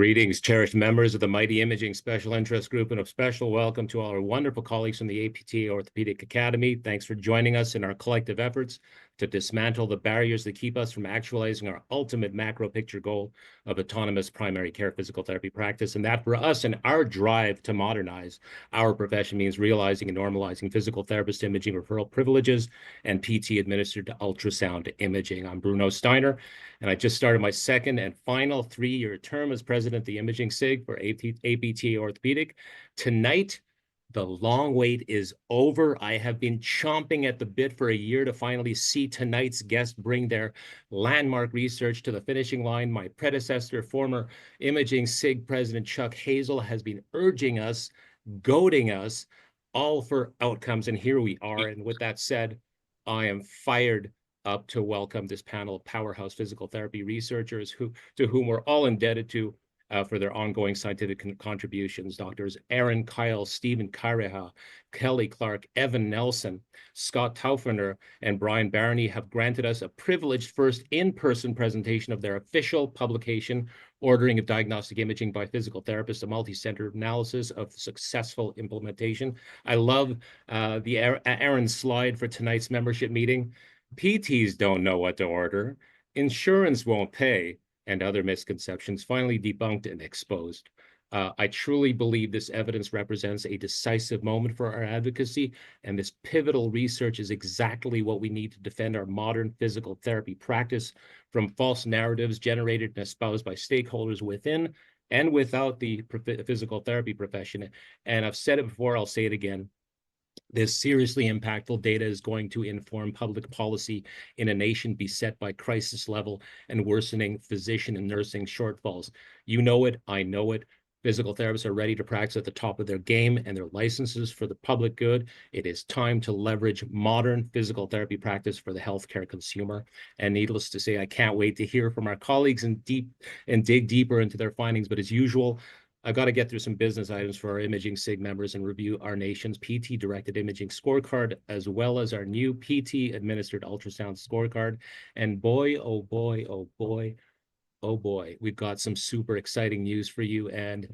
Greetings, cherished members of the mighty Imaging Special Interest Group, and a special welcome to all our wonderful colleagues from the APTA Orthopaedic Academy. Thanks for joining us in our collective efforts to dismantle the barriers that keep us from actualizing our ultimate macro picture goal of autonomous primary care physical therapy practice. And that for us and our drive to modernize our profession means realizing and normalizing physical therapist imaging referral privileges and PT-administered ultrasound imaging. I'm Bruno Steiner, and I just started my second and final 3-year term as president of the Imaging SIG for APTA Orthopaedic. Tonight, the long wait is over. I have been chomping at the bit for a year to finally see tonight's guest bring their landmark research to the finishing line. My predecessor, former Imaging SIG President Chuck Hazel, has been urging us, goading us, all for outcomes, and here we are. And with that said, I am fired up to welcome this panel of powerhouse physical therapy researchers to whom we're all indebted to for their ongoing scientific contributions. Doctors Aaron Keil, Stephen Kareha, Kelly Clark, Evan Nelson, Scott Taufener, and Brian Barney have granted us a privileged first in-person presentation of their official publication, Ordering of Diagnostic Imaging by Physical Therapists, a multi-center analysis of successful implementation. I love the Aaron slide for tonight's membership meeting. PTs don't know what to order, insurance won't pay, and other misconceptions finally debunked and exposed. I truly believe this evidence represents a decisive moment for our advocacy, and this pivotal research is exactly what we need to defend our modern physical therapy practice from false narratives generated and espoused by stakeholders within and without the physical therapy profession. And I've said it before, I'll say it again. This seriously impactful data is going to inform public policy in a nation beset by crisis level and worsening physician and nursing shortfalls. You know it, I know it. Physical therapists are ready to practice at the top of their game and their licenses for the public good. It is time to leverage modern physical therapy practice for the healthcare consumer. And needless to say, I can't wait to hear from our colleagues and dig deeper into their findings. But as usual, I've got to get through some business items for our Imaging SIG members and review our nation's PT-directed imaging scorecard, as well as our new PT-administered ultrasound scorecard. And boy, oh boy, oh boy, oh boy, we've got some super exciting news for you and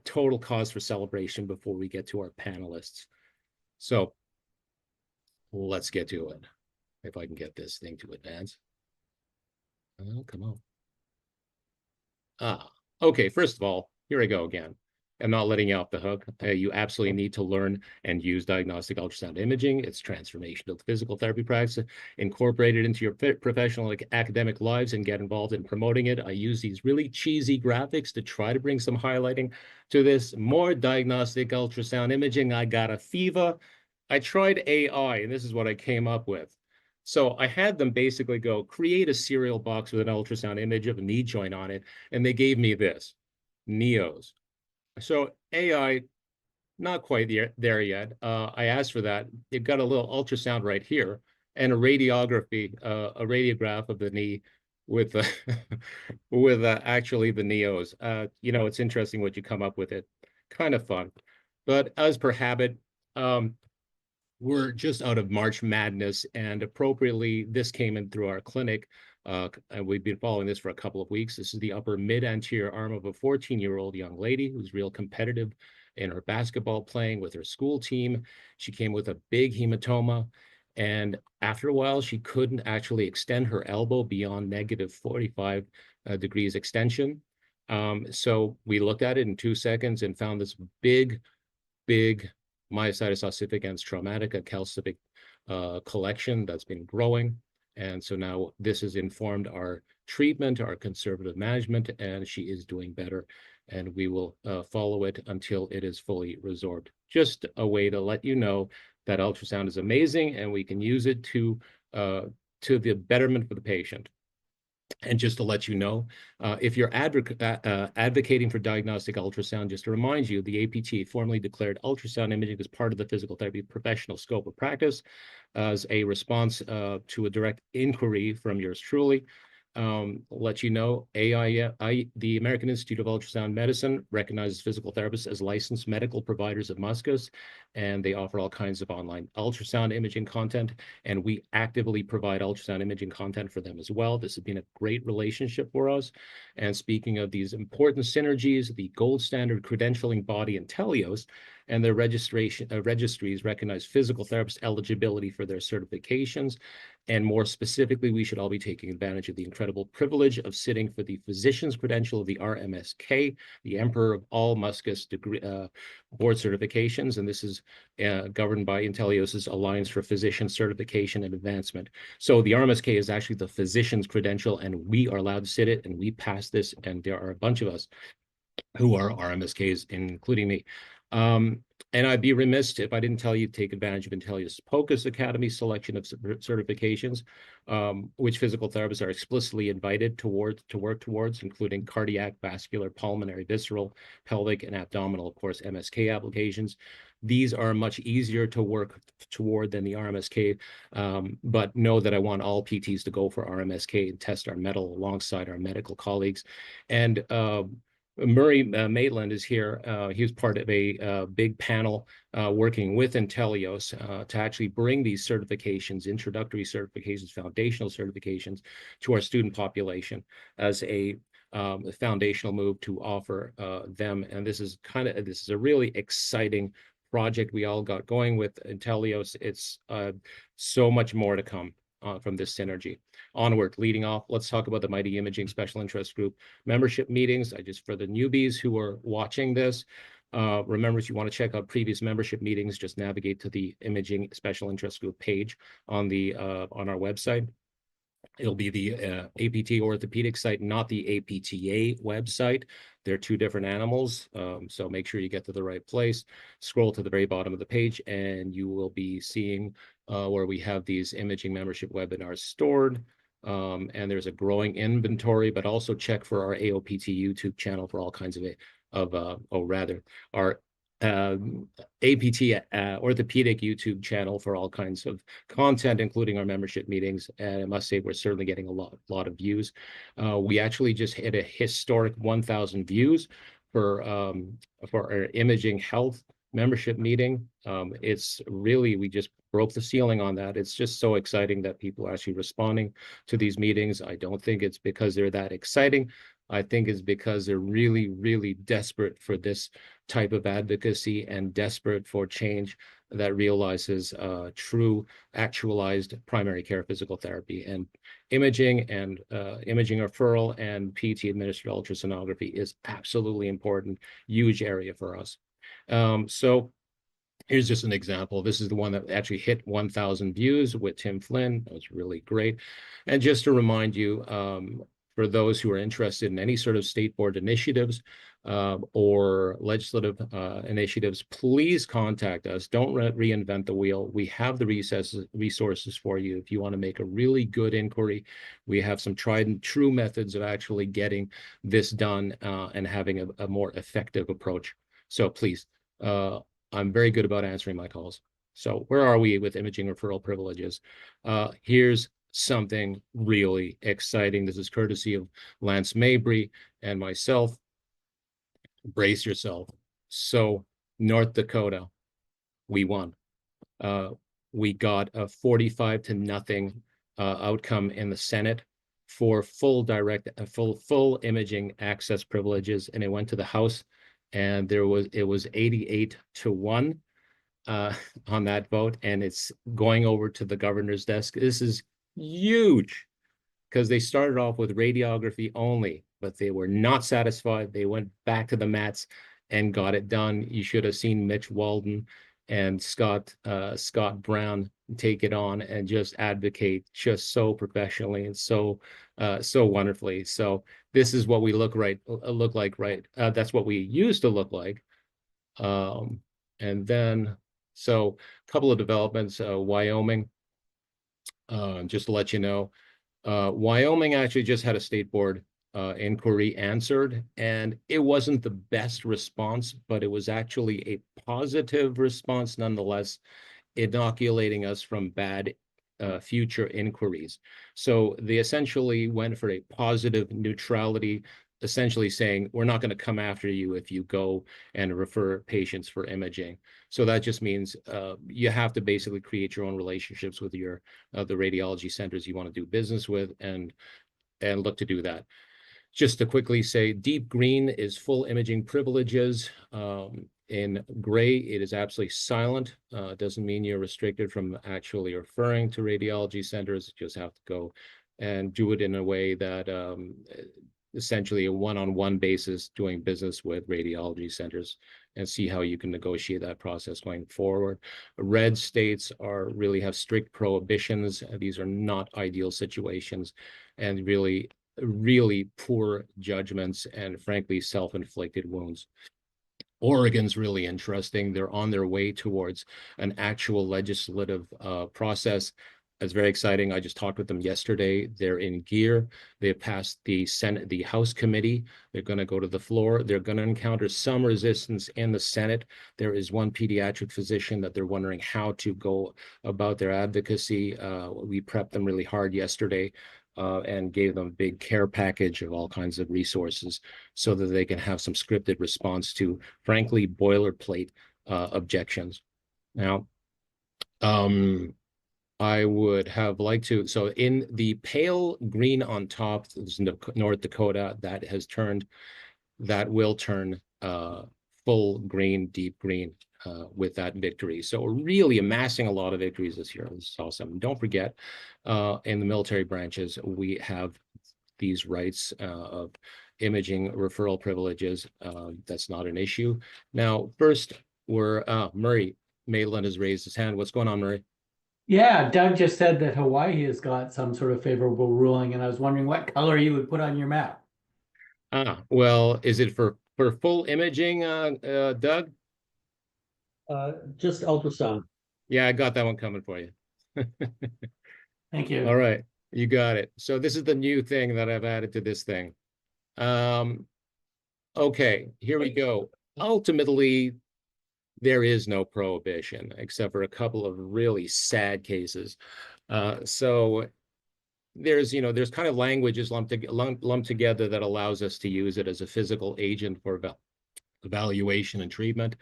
total cause for celebration before we get to our panelists. So let's get to it. If I can get this thing to advance. Oh, come on. Okay, first of all, here I go again. I'm not letting you off the hook. You absolutely need to learn and use diagnostic ultrasound imaging. It's transformational physical therapy practice. Incorporate it into your professional academic lives and get involved in promoting it. I use these really cheesy graphics to try to bring some highlighting to this. More diagnostic ultrasound imaging. I got a fever. I tried AI, and this is what I came up with. So I had them basically go create a serial box with an ultrasound image of a knee joint on it, and they gave me this. Neos. So AI, not quite there yet. I asked for that. They've got a little ultrasound right here and a radiography, a radiograph of the knee with with actually the Neos. You know, it's interesting what you come up with. It kind of fun, but as per habit, we're just out of March Madness, and appropriately, this came in through our clinic. And we've been following this for a couple of weeks. This is the upper mid-anterior arm of a 14-year-old young lady who's real competitive in her basketball playing with her school team. She came with a big hematoma, and after a while, she couldn't actually extend her elbow beyond negative 45 degrees extension. So we looked at it in 2 seconds and found this big myositis ossificans traumatica calcific collection that's been growing. And so now this has informed our treatment, our conservative management, and she is doing better. And we will follow it until it is fully resorbed. Just a way to let you know that ultrasound is amazing, and we can use it to the betterment for the patient. And just to let you know, if you're advocating for diagnostic ultrasound, just to remind you, the APTA formally declared ultrasound imaging as part of the physical therapy professional scope of practice as a response to a direct inquiry from yours truly. Let you know, the American Institute of Ultrasound Medicine recognizes physical therapists as licensed medical providers of MUSCUS, and they offer all kinds of online ultrasound imaging content, and we actively provide ultrasound imaging content for them as well. This has been a great relationship for us. And speaking of these important synergies, the gold standard credentialing body Intelios and their registries recognize physical therapist eligibility for their certifications. And more specifically, we should all be taking advantage of the incredible privilege of sitting for the physician's credential of the RMSK, the Emperor of all MUSCUS degree, board certifications. And this is governed by Intelios's Alliance for Physician Certification and Advancement. So the RMSK is actually the physician's credential, and we are allowed to sit it, and we pass this, and there are a bunch of us who are RMSKs, including me. And I'd be remiss if I didn't tell you to take advantage of Intelios POCUS Academy selection of certifications, which physical therapists are explicitly invited to work towards, including cardiac, vascular, pulmonary, visceral, pelvic, and abdominal, of course, MSK applications. These are much easier to work toward than the RMSK, but know that I want all PTs to go for RMSK and test our metal alongside our medical colleagues. And Murray Maitland is here. He was part of a big panel working with Intelios to actually bring these certifications, introductory certifications, foundational certifications to our student population as a foundational move to offer them. And this is a really exciting project we all got going with Intelios. It's so much more to come from this synergy. Onward, leading off, let's talk about the Mighty Imaging Special Interest Group membership meetings. For the newbies who are watching this, remember, if you want to check out previous membership meetings, just navigate to the Imaging Special Interest Group page on our website. It'll be the APTA Orthopaedic site, not the APTA website. They're two different animals, so make sure you get to the right place. Scroll to the very bottom of the page, and you will be seeing where we have these imaging membership webinars stored. And there's a growing inventory, but also check for our AOPT YouTube channel for all kinds our APT Orthopedic YouTube channel for all kinds of content, including our membership meetings. And I must say, we're certainly getting a lot of views. We actually just hit a historic 1,000 views for our imaging health membership meeting. It's really, we just broke the ceiling on that. It's just so exciting that people are actually responding to these meetings. I don't think it's because they're that exciting. I think it's because they're really, really desperate for this type of advocacy and desperate for change that realizes true actualized primary care physical therapy. And imaging and imaging referral and PT administered ultrasonography is absolutely important, huge area for us. So here's just an example. This is the one that actually hit 1,000 views with Tim Flynn. That was really great. And just to remind you, for those who are interested in any sort of state board initiatives or legislative initiatives, please contact us. Don't reinvent the wheel. We have the resources for you. If you want to make a really good inquiry, we have some tried and true methods of actually getting this done and having a more effective approach. So please, I'm very good about answering my calls. So where are we with imaging referral privileges? Here's something really exciting. This is courtesy of Lance Mabry and myself. Brace yourself. So North Dakota, we won. We got a 45-0 outcome in the Senate for full imaging access privileges, and it went to the House, and it was 88-1 on that vote, and it's going over to the governor's desk. This is huge because they started off with radiography only, but they were not satisfied. They went back to the mats and got it done. You should have seen Mitch Walden and Scott Brown take it on and just advocate just so professionally and so wonderfully. So this is what we look like, right? That's what we used to look like. And then, so a couple of developments, Wyoming, just to let you know, Wyoming actually just had a state board inquiry answered, and it wasn't the best response, but it was actually a positive response nonetheless, inoculating us from bad future inquiries. So they essentially went for a positive neutrality, essentially saying, we're not going to come after you if you go and refer patients for imaging. So that just means you have to basically create your own relationships with your the radiology centers you want to do business with, and look to do that. Just to quickly say, deep green is full imaging privileges. In gray, it is absolutely silent. Doesn't mean you're restricted from actually referring to radiology centers. You just have to go and do it in a way that essentially a one-on-one basis doing business with radiology centers, and see how you can negotiate that process going forward. Red states really have strict prohibitions. These are not ideal situations, and really poor judgments, and frankly self-inflicted wounds. Oregon's really interesting. They're on their way towards an actual legislative process. It's very exciting. I just talked with them yesterday. They're in gear. They passed the Senate, the House committee. They're going to go to the floor. They're going to encounter some resistance in the Senate. There is one pediatric physician that they're wondering how to go about their advocacy. We prepped them really hard yesterday. And gave them a big care package of all kinds of resources so that they can have some scripted response to, frankly, boilerplate objections. Now, I would have liked to, so in the pale green on top, there's North Dakota, that will turn full green, deep green with that victory. So we're really amassing a lot of victories this year. This is awesome. Don't forget, in the military branches, we have these rights of imaging referral privileges. That's not an issue. Now, first, Murray Maitland has raised his hand. What's going on, Murray? Yeah, Doug just said that Hawaii has got some sort of favorable ruling, and I was wondering what color you would put on your map. Well, is it for full imaging, Doug? Just ultrasound. Yeah, I got that one coming for you. Thank you. All right, you got it. So this is the new thing that I've added to this thing. Okay, here we go. Ultimately, there is no prohibition except for a couple of really sad cases. So there's kind of languages lumped together that allows us to use it as a physical agent for evaluation and treatment.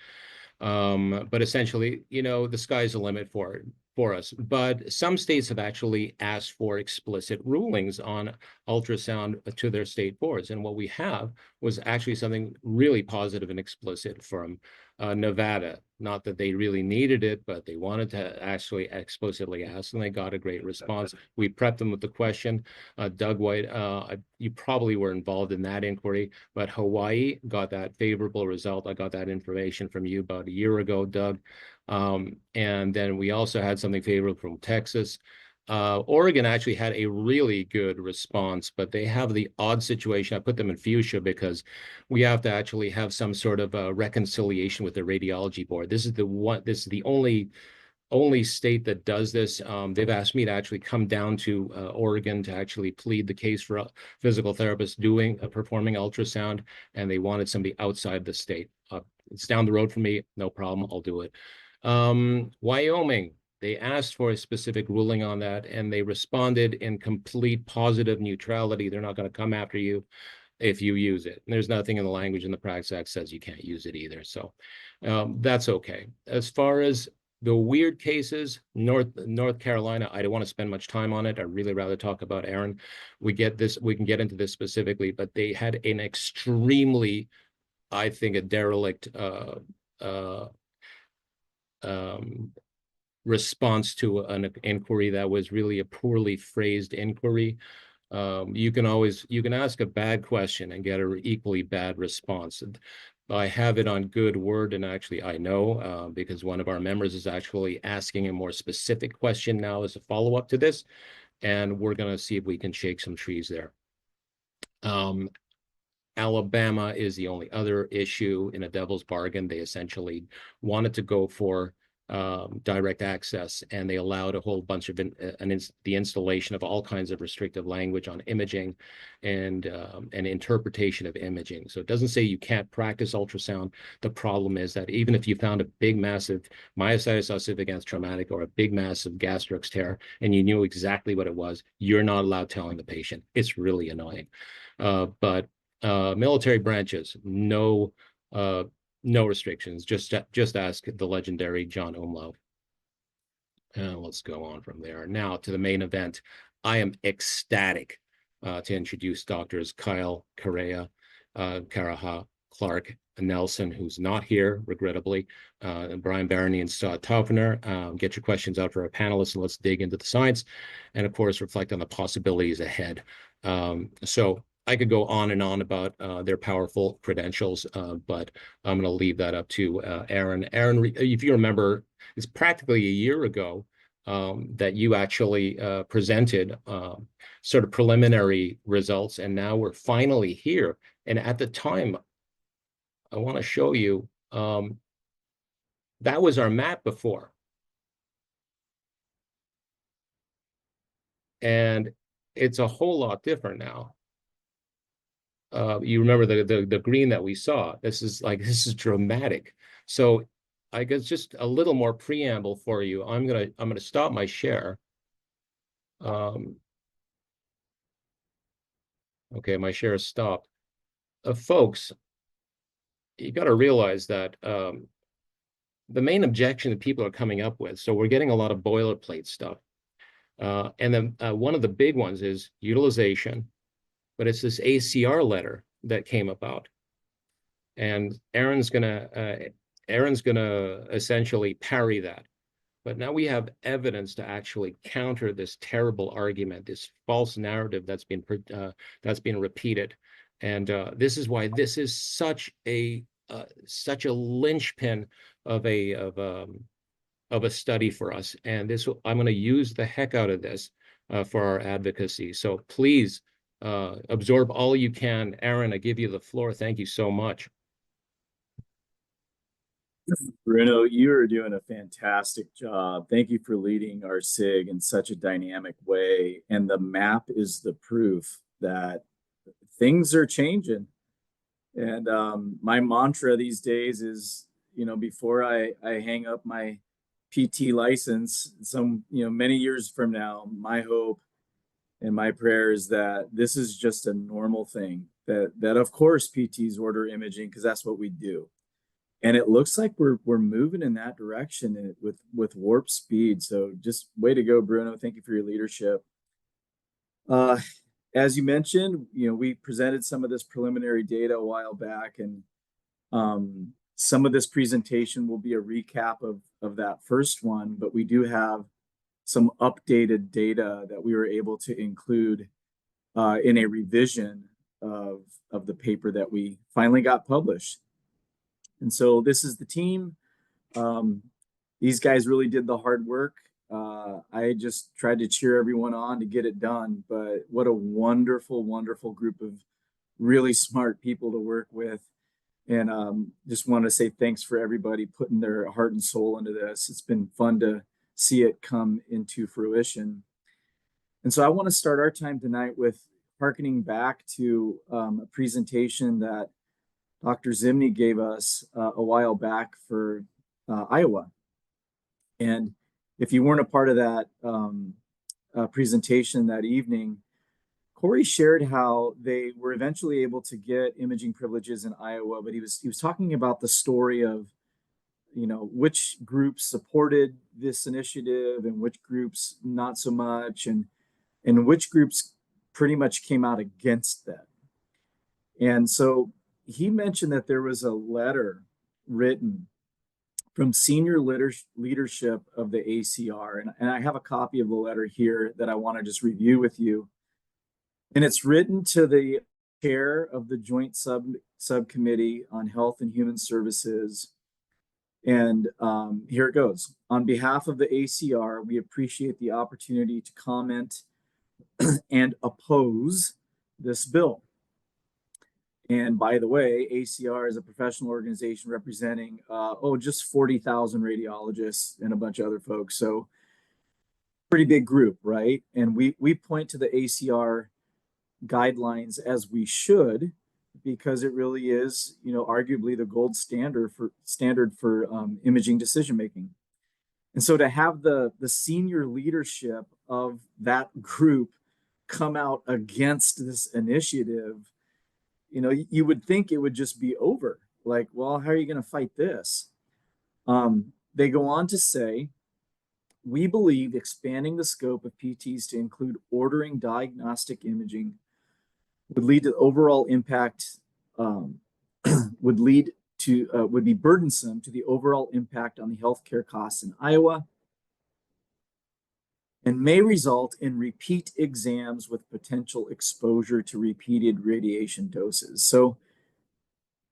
But essentially, the sky's the limit for us. But some states have actually asked for explicit rulings on ultrasound to their state boards. And what we have was actually something really positive and explicit from Nevada. Not that they really needed it, but they wanted to actually explicitly ask, and they got a great response. We prepped them with the question. Doug White, you probably were involved in that inquiry, but Hawaii got that favorable result. I got that information from you about a year ago, Doug. And then we also had something favorable from Texas. Oregon actually had a really good response, but they have the odd situation. I put them in fuchsia because we have to actually have some sort of a reconciliation with the radiology board. This is the only state that does this. They've asked me to actually come down to Oregon to actually plead the case for a physical therapist performing ultrasound, and they wanted somebody outside the state. It's down the road from me, no problem, I'll do it. Wyoming, they asked for a specific ruling on that, and they responded in complete positive neutrality. They're not going to come after you if you use it. And there's nothing in the language in the Practice Act says you can't use it either. So that's okay. As far as the weird cases, North Carolina, I don't want to spend much time on it. I'd really rather talk about Aaron. We can get into this specifically, but they had an extremely, I think, a derelict response to an inquiry that was really a poorly phrased inquiry. You can ask a bad question and get an equally bad response. I have it on good word, and actually I know because one of our members is actually asking a more specific question now as a follow-up to this, and we're going to see if we can shake some trees there. Alabama is the only other issue in a devil's bargain. They essentially wanted to go for direct access, and they allowed a whole bunch of the installation of all kinds of restrictive language on imaging and interpretation of imaging. So it doesn't say you can't practice ultrasound. The problem is that even if you found a big, massive myositis ossificans traumatic or a big, massive gastrix tear, and you knew exactly what it was, you're not allowed telling the patient. It's really annoying. But military branches, no restrictions. Just ask the legendary John Umlauf. Let's go on from there. Now to the main event. I am ecstatic to introduce doctors Keil, Correa, Caraha, Clark, Nelson, who's not here, regrettably, and Brian Barney and Scott Taufener. Get your questions out for our panelists, and let's dig into the science, and of course, reflect on the possibilities ahead. So I could go on and on about their powerful credentials, but I'm going to leave that up to Aaron. Aaron, if you remember, it's practically a year ago that you actually presented sort of preliminary results, and now we're finally here. And at the time, I want to show you, that was our map before. And it's a whole lot different now. You remember the green that we saw. This is dramatic. So I guess just a little more preamble for you. I'm gonna stop my share. Okay, my share is stopped. Folks, you got to realize that the main objection that people are coming up with, so we're getting a lot of boilerplate stuff. And then one of the big ones is utilization, but it's this ACR letter that came about. And Aaron's gonna essentially parry that. But now we have evidence to actually counter this terrible argument, this false narrative that's been repeated. And this is why this is such a linchpin of a study for us. And I'm going to use the heck out of this for our advocacy. So please absorb all you can. Aaron, I give you the floor. Thank you so much. Bruno, you are doing a fantastic job. Thank you for leading our SIG in such a dynamic way. And the map is the proof that things are changing. And my mantra these days is, before I hang up my PT license, many years from now, my hope and my prayer is that this is just a normal thing, that of course PTs order imaging because that's what we do. And it looks like we're moving in that direction with warp speed. So just way to go, Bruno. Thank you for your leadership. As you mentioned, we presented some of this preliminary data a while back, and some of this presentation will be a recap of that first one, but we do have some updated data that we were able to include in a revision of the paper that we finally got published. And so this is the team. These guys really did the hard work. I just tried to cheer everyone on to get it done, but what a wonderful, wonderful group of really smart people to work with. And just want to say thanks for everybody putting their heart and soul into this. It's been fun to see it come into fruition. And so I want to start our time tonight with hearkening back to a presentation that Dr. Zimny gave us a while back for Iowa. And if you weren't a part of that presentation that evening, Corey shared how they were eventually able to get imaging privileges in Iowa, but he was talking about the story of, which groups supported this initiative and which groups not so much, and which groups pretty much came out against that. And so he mentioned that there was a letter written from senior leadership of the ACR. And I have a copy of the letter here that I want to just review with you. And it's written to the chair of the Joint Subcommittee on Health and Human Services. And here it goes. On behalf of the ACR, we appreciate the opportunity to comment and oppose this bill. And by the way, ACR is a professional organization representing, just 40,000 radiologists and a bunch of other folks. So pretty big group, right? And we point to the ACR guidelines as we should, because it really is, arguably the gold standard for imaging decision making. And so to have the senior leadership of that group come out against this initiative, you would think it would just be over. Like, well, how are you going to fight this? They go on to say, we believe expanding the scope of PTs to include ordering diagnostic imaging would lead to overall impact, would be burdensome to the overall impact on the healthcare costs in Iowa, and may result in repeat exams with potential exposure to repeated radiation doses. So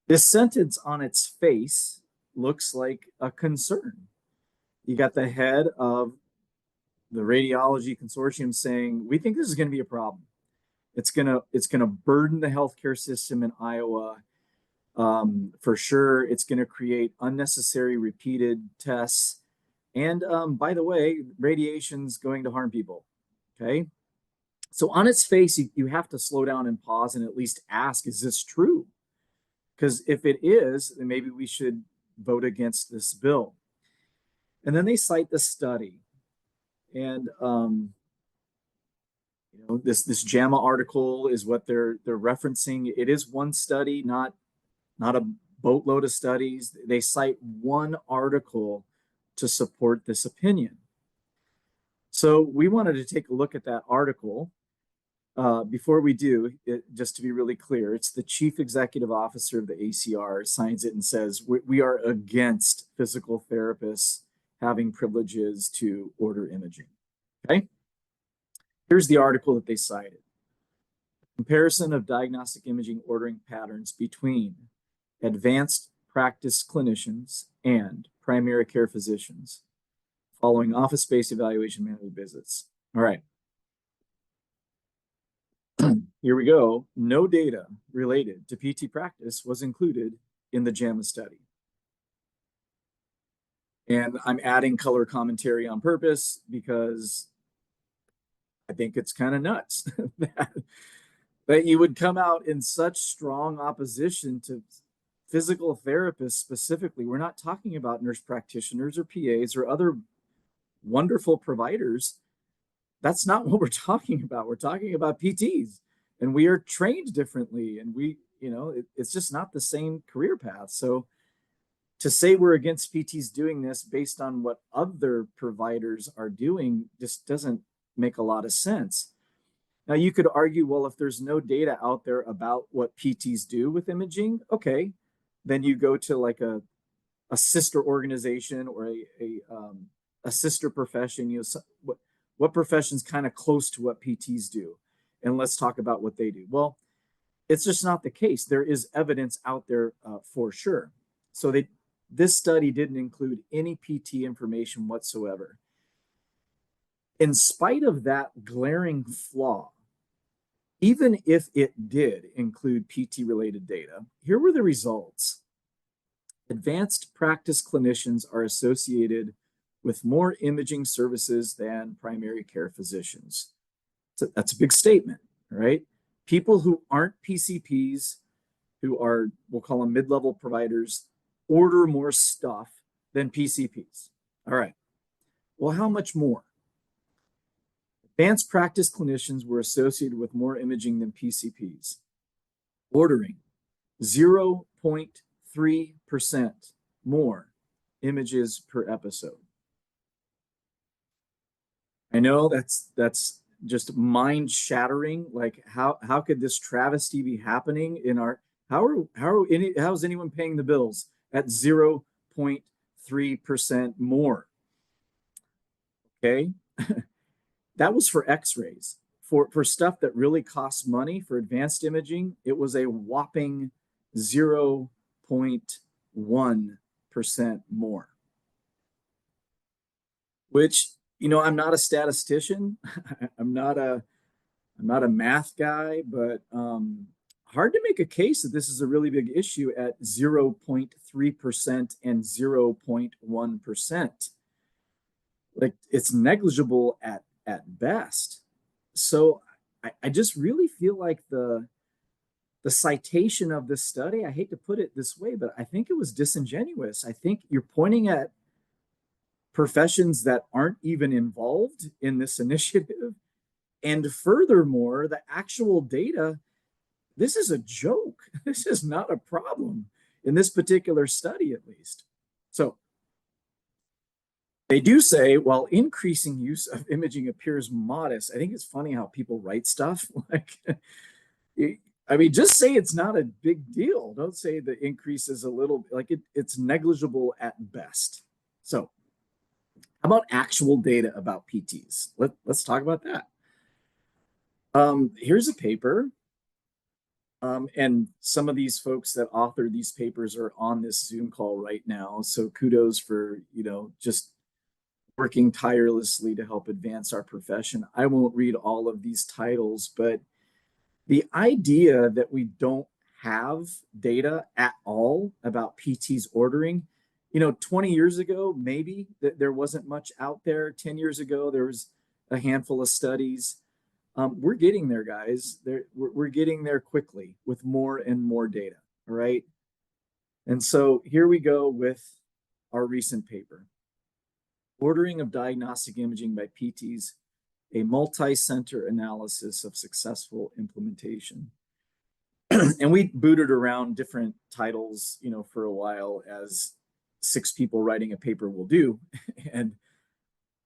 this sentence on its face looks like a concern. You got the head of the radiology consortium saying, we think this is going to be a problem. It's gonna burden the healthcare system in Iowa. For sure, it's going to create unnecessary repeated tests. And by the way, radiation's going to harm people. Okay. So on its face, you have to slow down and pause and at least ask, is this true? Because if it is, then maybe we should vote against this bill. And then they cite the study. And this JAMA article is what they're referencing. It is one study, not a boatload of studies. They cite one article to support this opinion. So we wanted to take a look at that article. Before we do, just to be really clear, it's the chief executive officer of the ACR signs it and says, we are against physical therapists having privileges to order imaging. Okay. Here's the article that they cited. Comparison of diagnostic imaging ordering patterns between advanced practice clinicians and primary care physicians following office-based evaluation manual visits. All right. Here we go. No data related to PT practice was included in the JAMA study. And I'm adding color commentary on purpose because I think it's kind of nuts that you would come out in such strong opposition to physical therapists specifically. We're not talking about nurse practitioners or PAs or other wonderful providers. That's not what we're talking about. We're talking about PTs, and we are trained differently, and it's just not the same career path. So to say we're against PTs doing this based on what other providers are doing just doesn't make a lot of sense. Now, you could argue, well, if there's no data out there about what PTs do with imaging, okay, then you go to like a sister organization or a sister profession. What profession's kind of close to what PTs do, and let's talk about what they do. Well, it's just not the case. There is evidence out there for sure. So this study didn't include any PT information whatsoever. In spite of that glaring flaw, even if it did include PT-related data, here were the results. Advanced practice clinicians are associated with more imaging services than primary care physicians. So that's a big statement, right? People who aren't PCPs, who are, we'll call them mid-level providers, order more stuff than PCPs. All right. Well, how much more? Advanced practice clinicians were associated with more imaging than PCPs, ordering 0.3% more images per episode. I know that's just mind-shattering. Like, how could this travesty be happening in our? How's anyone paying the bills at 0.3% more? Okay. That was for x-rays. For stuff that really costs money, for advanced imaging, it was a whopping 0.1% more. Which, I'm not a statistician. I'm not a math guy, but hard to make a case that this is a really big issue at 0.3% and 0.1%. Like, it's negligible at best. So I just really feel like the citation of this study, I hate to put it this way, but I think it was disingenuous. I think you're pointing at professions that aren't even involved in this initiative. And furthermore, the actual data, this is a joke. This is not a problem in this particular study, at least. So they do say, while increasing use of imaging appears modest, I think it's funny how people write stuff. Like, I mean, just say it's not a big deal. Don't say the increase is a little, like it's negligible at best. So how about actual data about PTs? Let's talk about that. Here's a paper. And some of these folks that author these papers are on this Zoom call right now. So kudos for, just working tirelessly to help advance our profession. I won't read all of these titles, but the idea that we don't have data at all about PTs ordering, 20 years ago, maybe there wasn't much out there. 10 years ago, there was a handful of studies. We're getting there, guys. We're getting there quickly with more and more data, all right? And so here we go with our recent paper. Ordering of diagnostic imaging by PTs, a multi-center analysis of successful implementation. And we booted around different titles, for a while, as 6 people writing a paper will do. And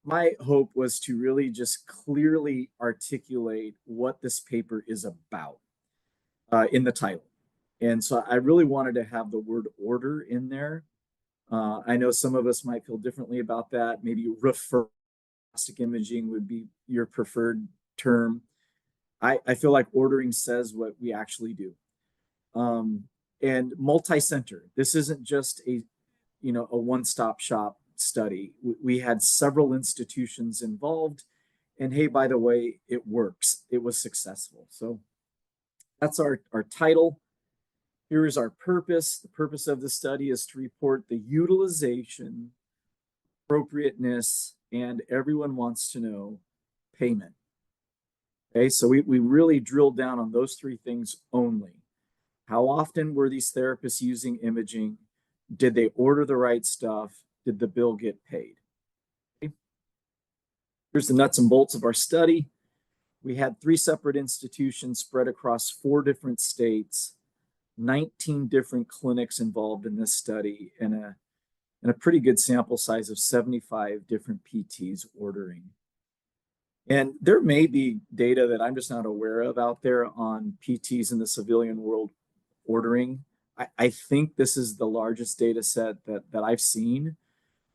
my hope was to really just clearly articulate what this paper is about in the title. And so I really wanted to have the word order in there. I know some of us might feel differently about that. Maybe refer diagnostic imaging would be your preferred term. I feel like ordering says what we actually do. And multi-center. This isn't just a one-stop shop study. We had several institutions involved, and hey, by the way, it works. It was successful. So that's our title. Here is our purpose. The purpose of the study is to report the utilization, appropriateness, and everyone wants to know payment. Okay, so we really drilled down on those 3 things only. How often were these therapists using imaging? Did they order the right stuff? Did the bill get paid? Okay. Here's the nuts and bolts of our study. We had 3 separate institutions spread across 4 different states, 19 different clinics involved in this study, and a pretty good sample size of 75 different PTs ordering. And there may be data that I'm just not aware of out there on PTs in the civilian world ordering. I think this is the largest data set that I've seen.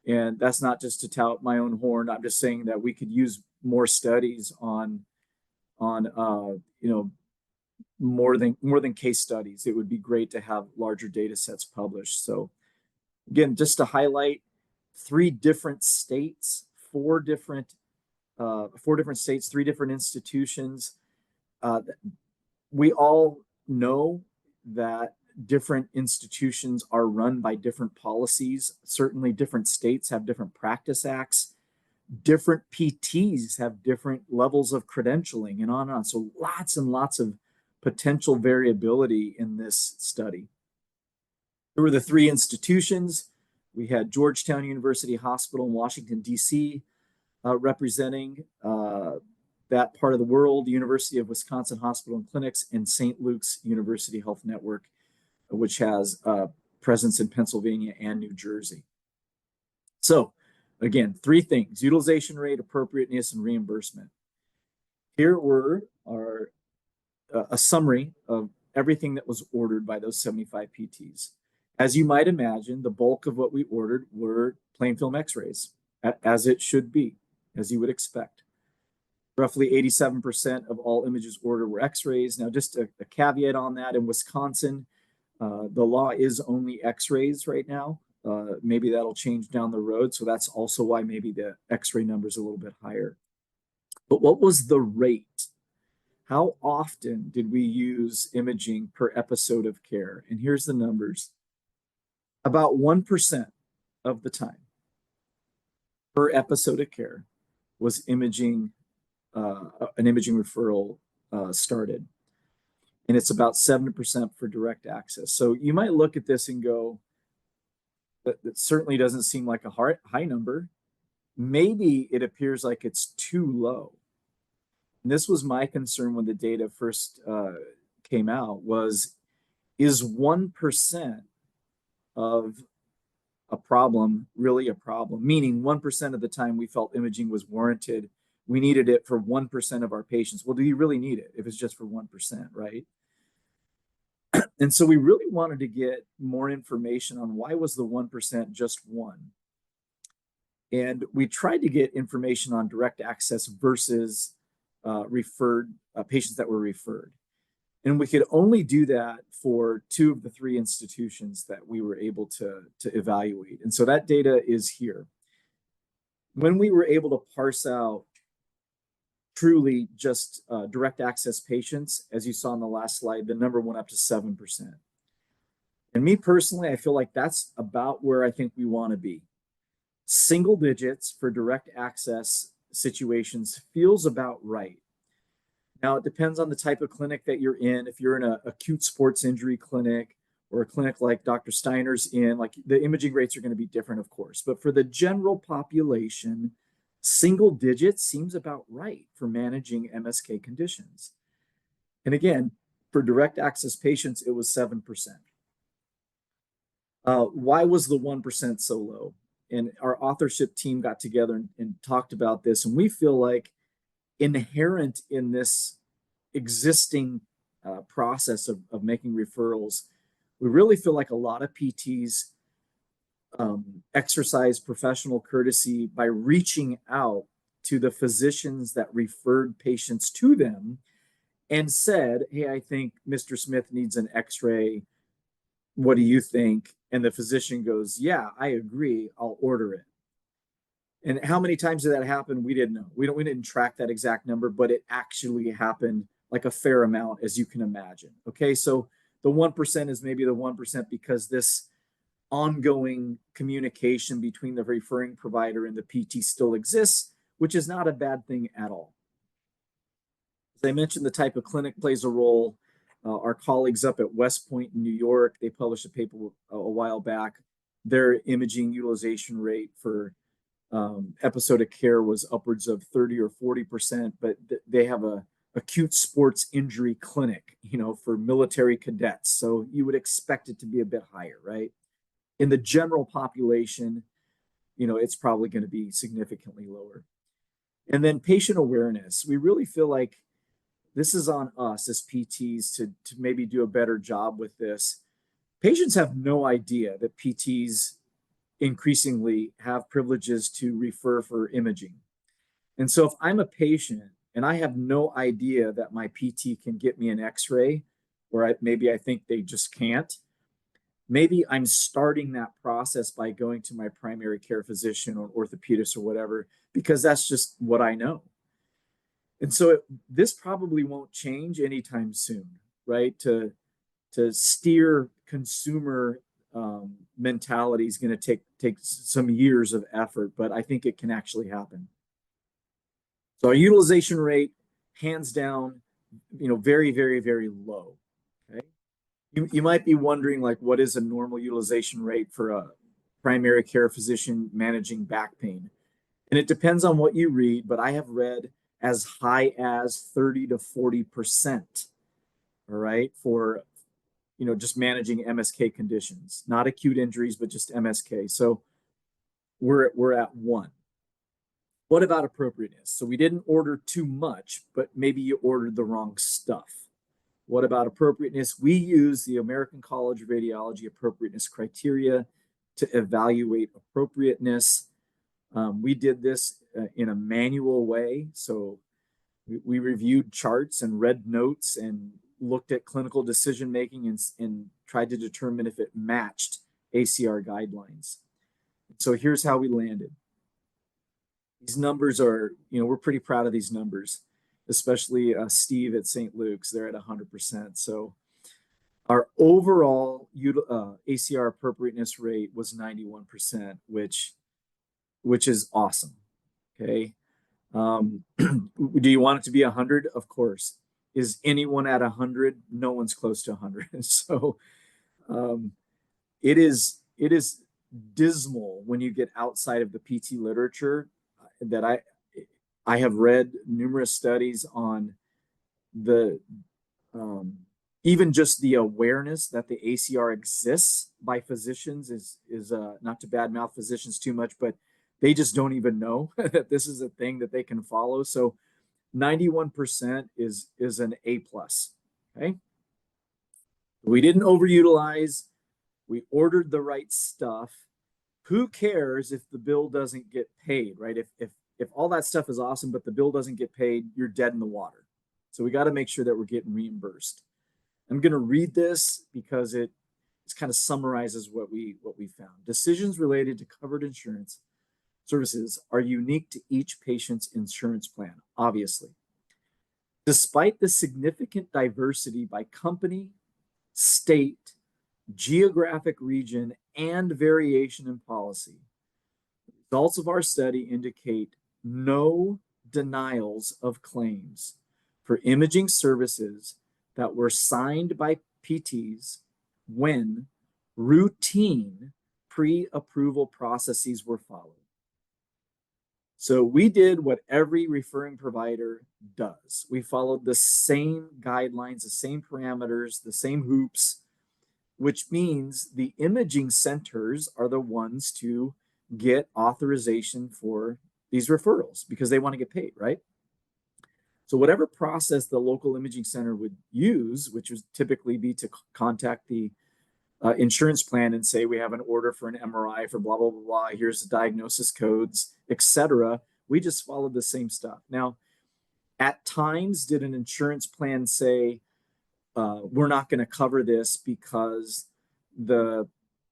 And that's not just to tout my own horn. I'm just saying that we could use more studies on more than case studies. It would be great to have larger data sets published. So again, just to highlight 3 different states, 4 different states, 3 different institutions. We all know that different institutions are run by different policies. Certainly different states have different practice acts. Different PTs have different levels of credentialing and on and on. So lots and lots of potential variability in this study. There were the 3 institutions. We had Georgetown University Hospital in Washington, D.C., representing that part of the world, the University of Wisconsin Hospital and Clinics, and St. Luke's University Health Network, which has a presence in Pennsylvania and New Jersey. So again, 3 things: utilization rate, appropriateness, and reimbursement. Here were a summary of everything that was ordered by those 75 PTs. As you might imagine, the bulk of what we ordered were plain film x-rays, as it should be, as you would expect. Roughly 87% of all images ordered were x-rays. Now, just a caveat on that, in Wisconsin, the law is only x-rays right now. Maybe that'll change down the road. So that's also why maybe the x-ray number is a little bit higher. But what was the rate? how often did we use imaging per episode of care? And here's the numbers. About 1% of the time per episode of care was imaging, an imaging referral started. And it's about 7% for direct access. So you might look at this and go, that certainly doesn't seem like a high number. Maybe it appears like it's too low. And this was my concern when the data first came out, was, is 1% of a problem really a problem? Meaning 1% of the time we felt imaging was warranted, we needed it for 1% of our patients. Well, do you really need it if it's just for 1%, right? And so we really wanted to get more information on why was the 1% just one? And we tried to get information on direct access versus referred patients that were referred. And we could only do that for 2 of the 3 institutions that we were able to evaluate. And so that data is here. When we were able to parse out truly just direct access patients, as you saw on the last slide, the number went up to 7%. And me personally, I feel like that's about where I think we want to be. Single digits for direct access situations feels about right. Now, it depends on the type of clinic that you're in. If you're in an acute sports injury clinic or a clinic like Dr. Steiner's in, like, the imaging rates are going to be different, of course. But for the general population, single digits seems about right for managing MSK conditions. And again, for direct access patients, it was 7%. Why was the 1% so low? And our authorship team got together and talked about this. And we feel like inherent in this existing process of making referrals, we really feel like a lot of PTs exercise professional courtesy by reaching out to the physicians that referred patients to them and said, hey, I think Mr. Smith needs an x-ray. What do you think? And the physician goes, yeah, I agree. I'll order it. And how many times did that happen? We didn't know. We didn't track that exact number, but it actually happened like a fair amount, as you can imagine. Okay, so the 1% is maybe the 1% because this ongoing communication between the referring provider and the PT still exists, which is not a bad thing at all. As I mentioned, the type of clinic plays a role. Our colleagues up at West Point in New York, they published a paper a while back. Their imaging utilization rate for episodic care was upwards of 30 or 40%, but they have a acute sports injury clinic, for military cadets. So you would expect it to be a bit higher, right? In the general population, it's probably going to be significantly lower. And then patient awareness. We really feel like this is on us as PTs to maybe do a better job with this. Patients have no idea that PTs increasingly have privileges to refer for imaging. And so if I'm a patient and I have no idea that my PT can get me an x-ray, or maybe I think they just can't, maybe I'm starting that process by going to my primary care physician or orthopedist or whatever, because that's just what I know. And so this probably won't change anytime soon, right? To steer consumer mentality is going to take some years of effort, but I think it can actually happen. So our utilization rate, hands down, very, very, very low. Okay, you might be wondering, like, what is a normal utilization rate for a primary care physician managing back pain? And it depends on what you read, but I have read as high as 30 to 40%. All right, for just managing MSK conditions, not acute injuries, but just MSK. So we're at 1. What about appropriateness? So we didn't order too much, but maybe you ordered the wrong stuff. What about appropriateness? We use the American College of Radiology appropriateness criteria to evaluate appropriateness. We did this in a manual way. So we reviewed charts and read notes and looked at clinical decision making and tried to determine if it matched ACR guidelines. So here's how we landed. These numbers are, we're pretty proud of these numbers. especially Steve at St. Luke's. They're at 100%. So our overall ACR appropriateness rate was 91%, which is awesome. Okay. Do you want it to be 100? Of course. Is anyone at 100? No one's close to 100. So it is dismal when you get outside of the PT literature that I have read numerous studies on the even just the awareness that the ACR exists by physicians is not to badmouth physicians too much, but they just don't even know that this is a thing that they can follow. So 91% is an A+. Okay. We didn't overutilize. We ordered the right stuff. Who cares if the bill doesn't get paid, right? If all that stuff is awesome, but the bill doesn't get paid, you're dead in the water. So we got to make sure that we're getting reimbursed. I'm going to read this because it kind of summarizes what we found. Decisions related to covered insurance services are unique to each patient's insurance plan, obviously. Despite the significant diversity by company, state, geographic region, and variation in policy, results of our study indicate no denials of claims for imaging services that were signed by PTs when routine pre-approval processes were followed. So we did what every referring provider does. We followed the same guidelines, the same parameters, the same hoops, which means the imaging centers are the ones to get authorization for these referrals because they want to get paid, right? So whatever process the local imaging center would use, which would typically be to contact the insurance plan and say, we have an order for an MRI for blah, blah, blah, blah. Here's the diagnosis codes, etc. We just followed the same stuff. Now, at times, did an insurance plan say, we're not going to cover this because the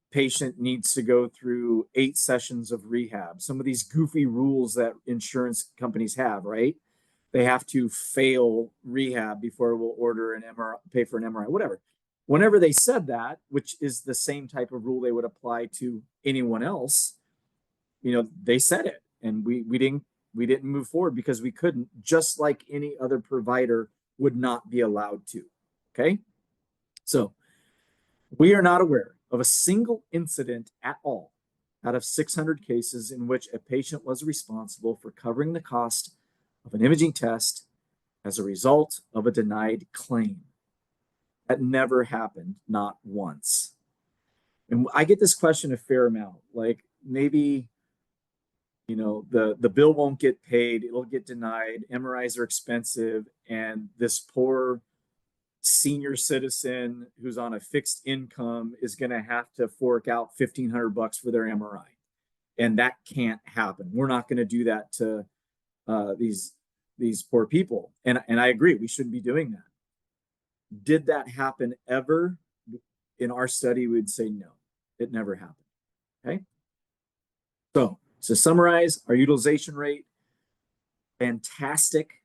patient needs to go through 8 sessions of rehab? Some of these goofy rules that insurance companies have, right? They have to fail rehab before we'll order an MRI, pay for an MRI, whatever. Whenever they said that, which is the same type of rule they would apply to anyone else, they said it, and we didn't move forward because we couldn't, just like any other provider would not be allowed to. Okay, so we are not aware of a single incident at all out of 600 cases in which a patient was responsible for covering the cost of an imaging test as a result of a denied claim. That never happened, not once. And I get this question a fair amount, like maybe, the bill won't get paid, it'll get denied, MRIs are expensive, and this poor senior citizen who's on a fixed income is going to have to fork out $1,500 for their MRI. And that can't happen. We're not going to do that to these poor people. And I agree, we shouldn't be doing that. Did that happen ever? In our study, we'd say no, it never happened. Okay. So to summarize, our utilization rate, fantastic.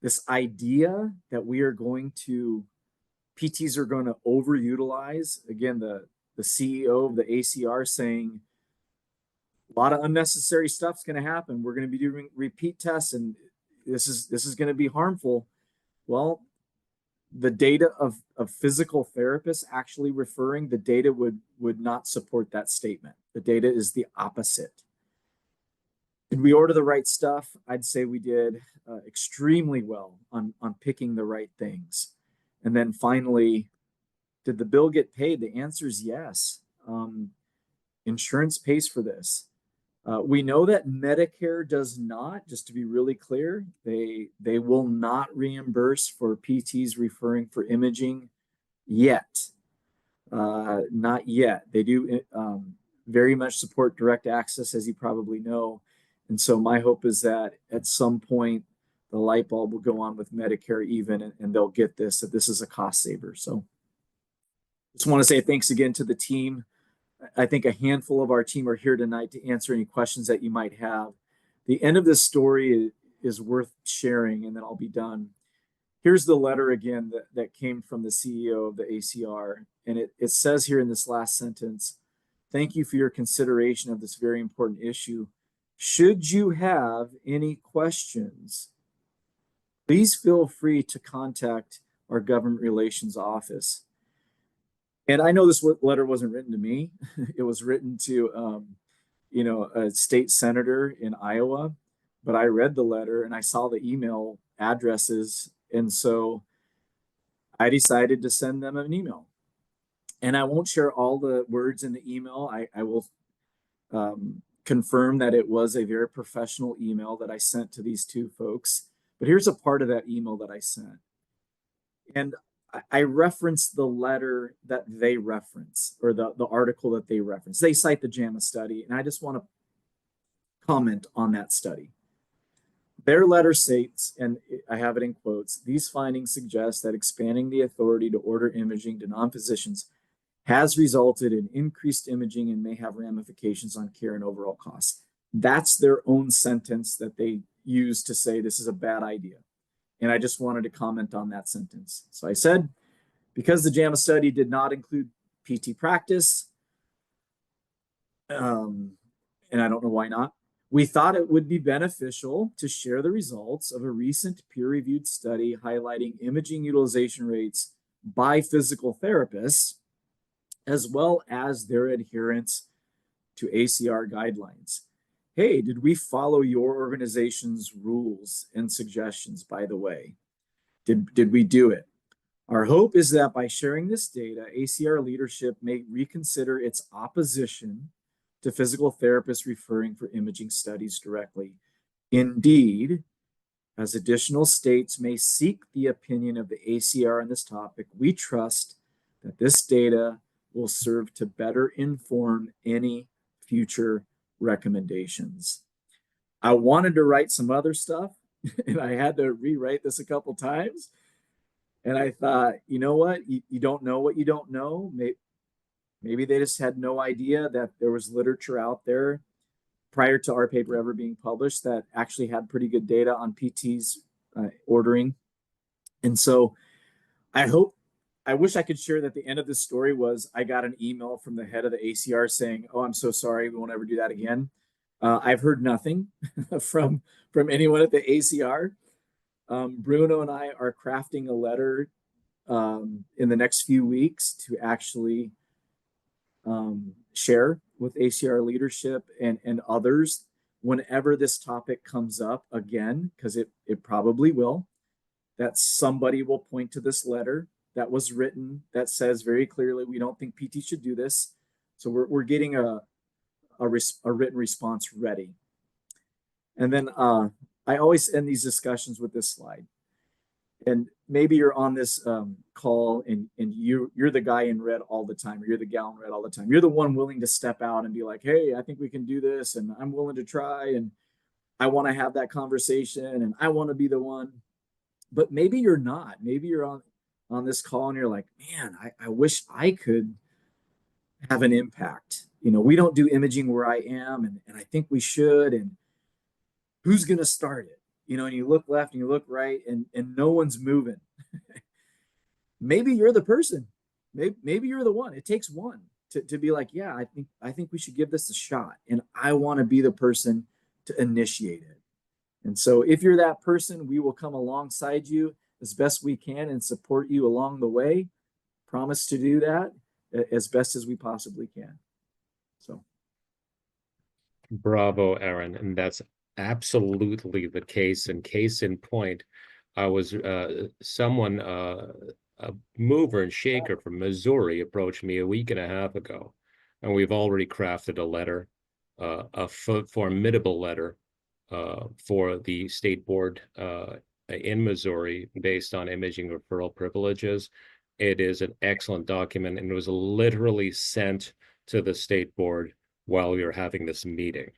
This idea that we are going to, PTs are going to overutilize, again, the CEO of the ACR saying a lot of unnecessary stuff's going to happen. We're going to be doing repeat tests, and this is going to be harmful. Well, the data of physical therapists actually referring, the data would not support that statement. The data is the opposite. Did we order the right stuff? I'd say we did extremely well on picking the right things. And then finally, did the bill get paid? The answer is yes. Insurance pays for this. We know that Medicare does not, just to be really clear, they will not reimburse for PTs referring for imaging yet. Not yet. They do very much support direct access, as you probably know. And so my hope is that at some point, the light bulb will go on with Medicare even, and they'll get this, that this is a cost saver. So just want to say thanks again to the team. I think a handful of our team are here tonight to answer any questions that you might have. The end of this story is worth sharing, and then I'll be done. Here's the letter again that came from the CEO of the ACR. And it says here in this last sentence, "Thank you for your consideration of this very important issue. Should you have any questions, please feel free to contact our government relations office." And I know this letter wasn't written to me. It was written to, a state senator in Iowa. But I read the letter and I saw the email addresses. And so I decided to send them an email. And I won't share all the words in the email. I will confirm that it was a very professional email that I sent to these two folks. But here's a part of that email that I sent. And I referenced the letter that they reference, or the article that they reference. They cite the JAMA study, and I just want to comment on that study. Their letter states, and I have it in quotes, "These findings suggest that expanding the authority to order imaging to non-physicians has resulted in increased imaging and may have ramifications on care and overall costs." That's their own sentence that they use to say this is a bad idea. And I just wanted to comment on that sentence. So I said, because the JAMA study did not include PT practice, and I don't know why not, we thought it would be beneficial to share the results of a recent peer-reviewed study highlighting imaging utilization rates by physical therapists, as well as their adherence to ACR guidelines. Hey, did we follow your organization's rules and suggestions, by the way? Did we do it? Our hope is that by sharing this data, ACR leadership may reconsider its opposition to physical therapists referring for imaging studies directly. Indeed, as additional states may seek the opinion of the ACR on this topic, we trust that this data will serve to better inform any future recommendations. I wanted to write some other stuff, and I had to rewrite this a couple times. And I thought, you know what? You don't know what you don't know. Maybe they just had no idea that there was literature out there prior to our paper ever being published that actually had pretty good data on PTs ordering. And so I wish I could share that the end of this story was I got an email from the head of the ACR saying, "Oh, I'm so sorry, we won't ever do that again." I've heard nothing from anyone at the ACR. Bruno and I are crafting a letter in the next few weeks to actually share with ACR leadership and others whenever this topic comes up again, because it probably will, that somebody will point to this letter that was written that says very clearly, we don't think PT should do this. So we're getting a written response ready. And then I always end these discussions with this slide. And maybe you're on this call and you're the guy in red all the time, or you're the gal in red all the time. You're the one willing to step out and be like, "Hey, I think we can do this, and I'm willing to try, and I want to have that conversation, and I want to be the one." But maybe you're not. Maybe you're on this call and you're like, "Man, I wish I could have an impact. We don't do imaging where I am, and I think we should, and who's going to start it?" And you look left and you look right, and no one's moving. Maybe you're the person. Maybe you're the one. It takes one to be like, "Yeah, I think we should give this a shot, and I want to be the person to initiate it." And so if you're that person, we will come alongside you as best we can and support you along the way. Promise to do that as best as we possibly can. So. Bravo, Aaron. And that's absolutely the case. And case in point, I was someone, a mover and shaker from Missouri approached me a week and a half ago. And we've already crafted a letter, a formidable letter for the state board in Missouri based on imaging referral privileges. It is an excellent document, and it was literally sent to the state board while we were having this meeting.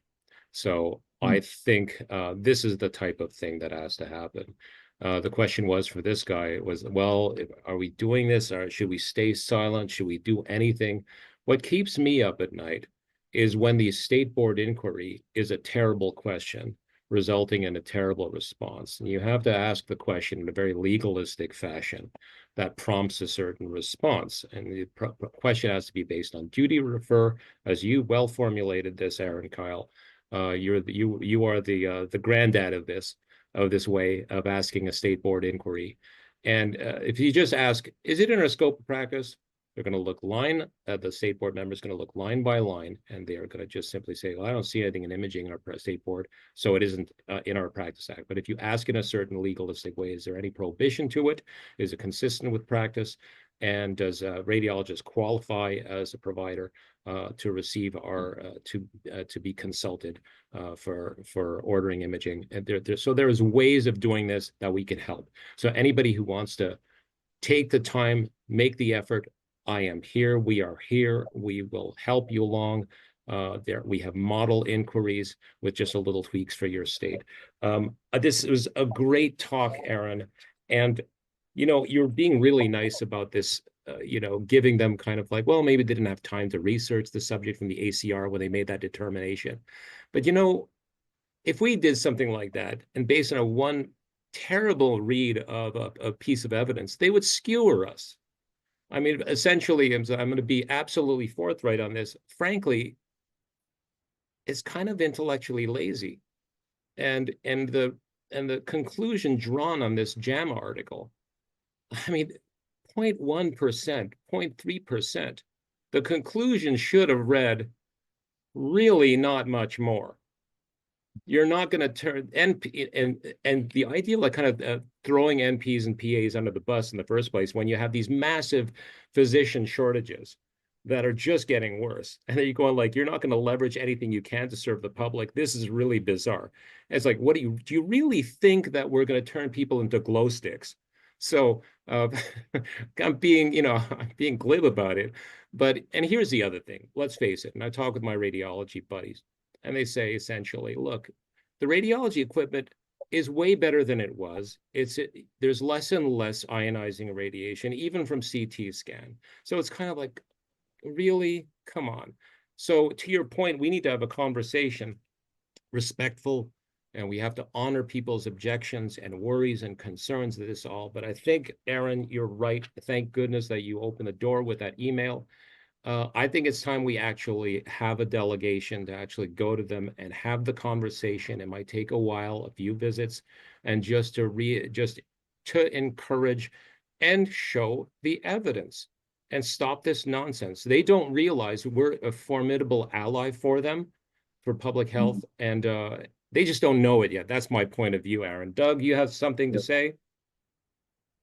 So I think this is the type of thing that has to happen. The question was for this guy was, well, are we doing this, or should we stay silent? Should we do anything? What keeps me up at night is when the state board inquiry is a terrible question, resulting in a terrible response. And you have to ask the question in a very legalistic fashion that prompts a certain response. And the question has to be based on duty to refer, as you well formulated this, Aaron Keil. You are the granddad of this way of asking a state board inquiry. And if you just ask, is it in our scope of practice? They're going to look the state board member is going to look line by line, and they are going to just simply say, well, I don't see anything in imaging in our state board, so it isn't in our practice act. But if you ask in a certain legalistic way, is there any prohibition to it? Is it consistent with practice? And does a radiologist qualify as a provider to receive our to be consulted for ordering imaging? And so there is ways of doing this that we can help. So anybody who wants to take the time, make the effort, I am here. We are here. We will help you along. We have model inquiries with just a little tweaks for your state. This was a great talk, Aaron. And, you're being really nice about this, giving them kind of like, well, maybe they didn't have time to research the subject from the ACR when they made that determination. But, if we did something like that and based on a one terrible read of a piece of evidence, they would skewer us. I mean, essentially, I'm going to be absolutely forthright on this. Frankly, it's kind of intellectually lazy. And the conclusion drawn on this JAMA article, I mean, 0.1%, 0.3%. The conclusion should have read really not much more. You're not going to turn NP and the idea of like kind of throwing NPs and PAs under the bus in the first place when you have these massive physician shortages that are just getting worse. And then you're going like, you're not going to leverage anything you can to serve the public. This is really bizarre. It's like, do you really think that we're going to turn people into glow sticks? So I'm being glib about it. And here's the other thing. Let's face it. And I talk with my radiology buddies. And they say essentially, look, the radiology equipment is way better than it was. There's less and less ionizing radiation, even from CT scan. So it's kind of like, really, come on. So to your point, we need to have a conversation, respectful, and we have to honor people's objections and worries and concerns to this all. But I think, Aaron, you're right. Thank goodness that you opened the door with that email. I think it's time we actually have a delegation to actually go to them and have the conversation. It might take a while, a few visits, and just to encourage and show the evidence and stop this nonsense. They don't realize we're a formidable ally for them, for public health, and they just don't know it yet. That's my point of view, Aaron. Doug, you have something to say?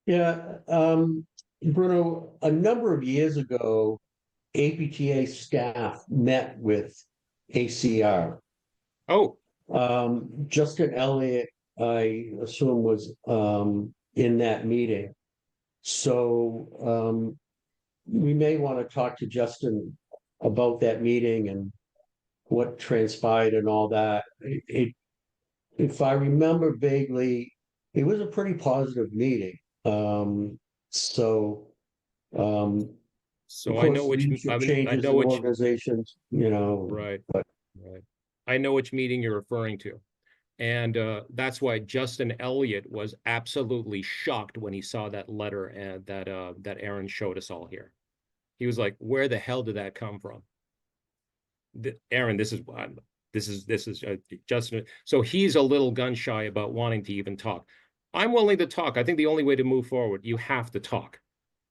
Yeah, Bruno, a number of years ago, APTA staff met with ACR. Oh, Justin Elliott, I assume, was in that meeting. So we may want to talk to Justin about that meeting and what transpired and all that. If I remember vaguely, it was a pretty positive meeting. So of I know course, which changes I know in which organizations, right. but Right. I know which meeting you're referring to. And that's why Justin Elliott was absolutely shocked when he saw that letter and that Aaron showed us all here. He was like, where the hell did that come from? Aaron, this is Justin. So he's a little gun shy about wanting to even talk. I'm willing to talk. I think the only way to move forward, you have to talk.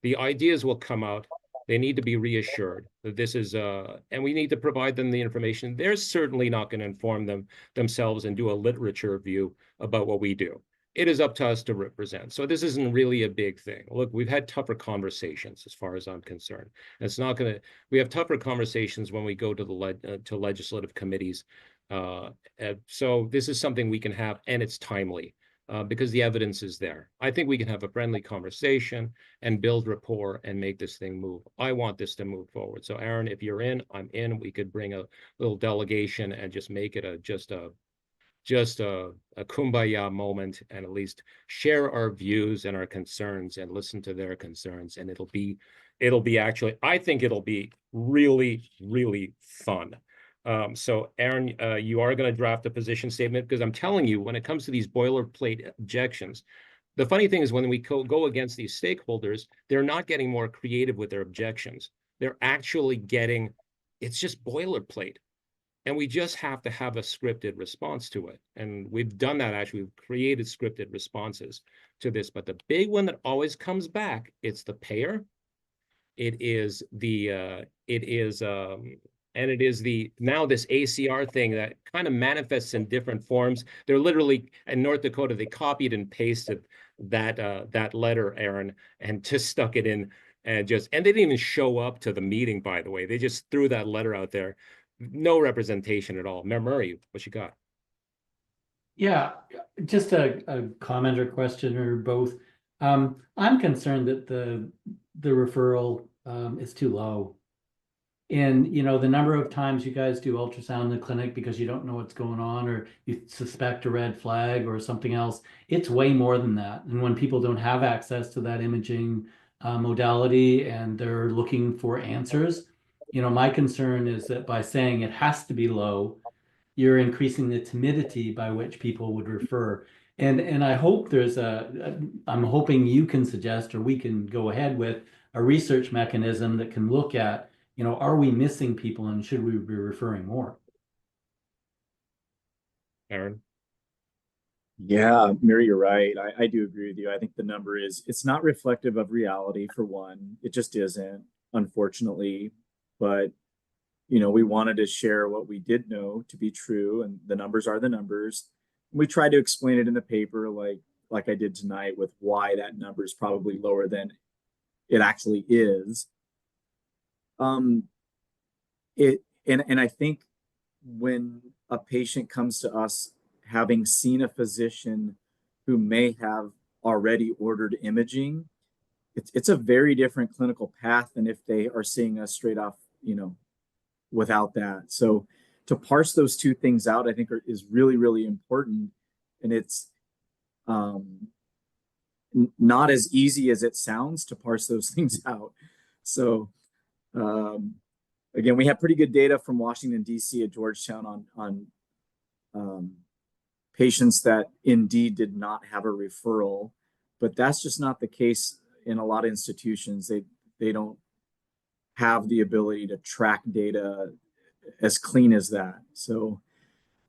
The ideas will come out. They need to be reassured that this is, and we need to provide them the information. They're certainly not going to inform themselves and do a literature review about what we do. It is up to us to represent. So this isn't really a big thing. Look, we've had tougher conversations as far as I'm concerned. And it's not going to, we have tougher conversations when we go to the legislative committees. So this is something we can have, and it's timely. Because the evidence is there. I think we can have a friendly conversation and build rapport and make this thing move. I want this to move forward. So Aaron, if you're in, I'm in. We could bring a little delegation and just make it just a kumbaya moment and at least share our views and our concerns and listen to their concerns. And it'll be actually, I think it'll be really, really fun. So Aaron, you are going to draft a position statement, because I'm telling you, when it comes to these boilerplate objections, the funny thing is when we go against these stakeholders, they're not getting more creative with their objections. They're actually getting, it's just boilerplate. And we just have to have a scripted response to it. And we've done that, actually. We've created scripted responses to this. But the big one that always comes back, it's the payer. It is the, and it is the, now this ACR thing that kind of manifests in different forms. They're literally, in North Dakota, they copied and pasted that letter, Aaron, and just stuck it in, and they didn't even show up to the meeting, by the way. They just threw that letter out there. No representation at all. Murray, what you got? Yeah, just a comment or question or both. I'm concerned that the referral is too low. And you know, the number of times you guys do ultrasound in the clinic because you don't know what's going on, or you suspect a red flag or something else, it's way more than that. And when people don't have access to that imaging modality and they're looking for answers, you know, my concern is that by saying it has to be low, you're increasing the timidity by which people would refer. And I hope I'm hoping you can suggest, or we can go ahead with a research mechanism that can look at, you know, are we missing people and should we be referring more? Aaron? Yeah, Mary, you're right. I do agree with you. I think the number it's not reflective of reality, for one. It just isn't, unfortunately. But, you know, we wanted to share what we did know to be true, and the numbers are the numbers. We tried to explain it in the paper, like I did tonight, with why that number is probably lower than it actually is. And I think when a patient comes to us having seen a physician who may have already ordered imaging, it's a very different clinical path than if they are seeing us straight off, you know, without that. So to parse those two things out, I think is really, really important. And it's not as easy as it sounds to parse those things out. So again, we have pretty good data from Washington, D.C. at Georgetown on patients that indeed did not have a referral, but that's just not the case in a lot of institutions. They don't have the ability to track data as clean as that. So